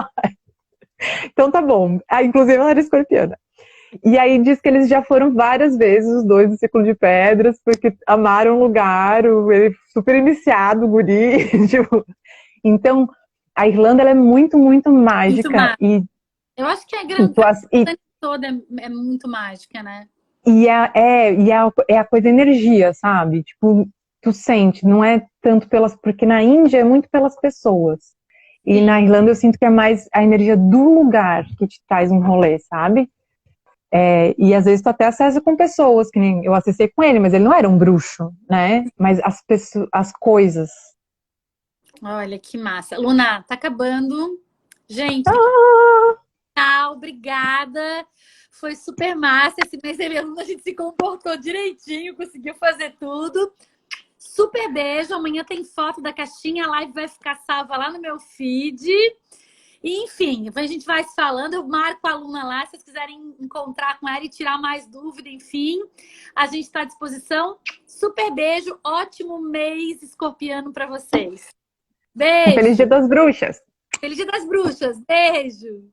[SPEAKER 2] Então tá bom. Inclusive ela era escorpiana. E aí diz que eles já foram várias vezes, os dois, no círculo de pedras, porque amaram o lugar, ele super iniciado, o guri. Tipo, então, a Irlanda ela é muito, muito
[SPEAKER 1] Muito
[SPEAKER 2] mágica.
[SPEAKER 1] mágico. Eu acho que a
[SPEAKER 2] E,
[SPEAKER 1] grande toda é muito mágica, né?
[SPEAKER 2] e é a coisa energia, sabe? Tipo, tu sente, não é tanto pelas. Porque na Índia é muito pelas pessoas. E na
[SPEAKER 1] Sim.
[SPEAKER 2] Irlanda eu sinto que é mais a energia do lugar que te traz um rolê, sabe? E às vezes tu até acessa com pessoas, que nem eu acessei com ele, mas ele não era um bruxo, né? Mas as pessoas, as coisas.
[SPEAKER 1] Olha que massa. Luna, tá acabando. Gente,
[SPEAKER 2] Ah,
[SPEAKER 1] tchau, obrigada. Foi super massa. Esse mês eu e a Luna, a gente se comportou direitinho, conseguiu fazer tudo. Super beijo. Amanhã tem foto da caixinha, a live vai ficar salva lá no meu feed. E, enfim, a gente vai se falando, eu marco a aluna lá, se vocês quiserem encontrar com ela e tirar mais dúvida, enfim, a gente está à disposição. Super beijo, ótimo mês escorpiano para vocês.
[SPEAKER 2] Um feliz Dia
[SPEAKER 1] Beijo!
[SPEAKER 2] das Bruxas!
[SPEAKER 1] Feliz Dia das Bruxas! Beijo!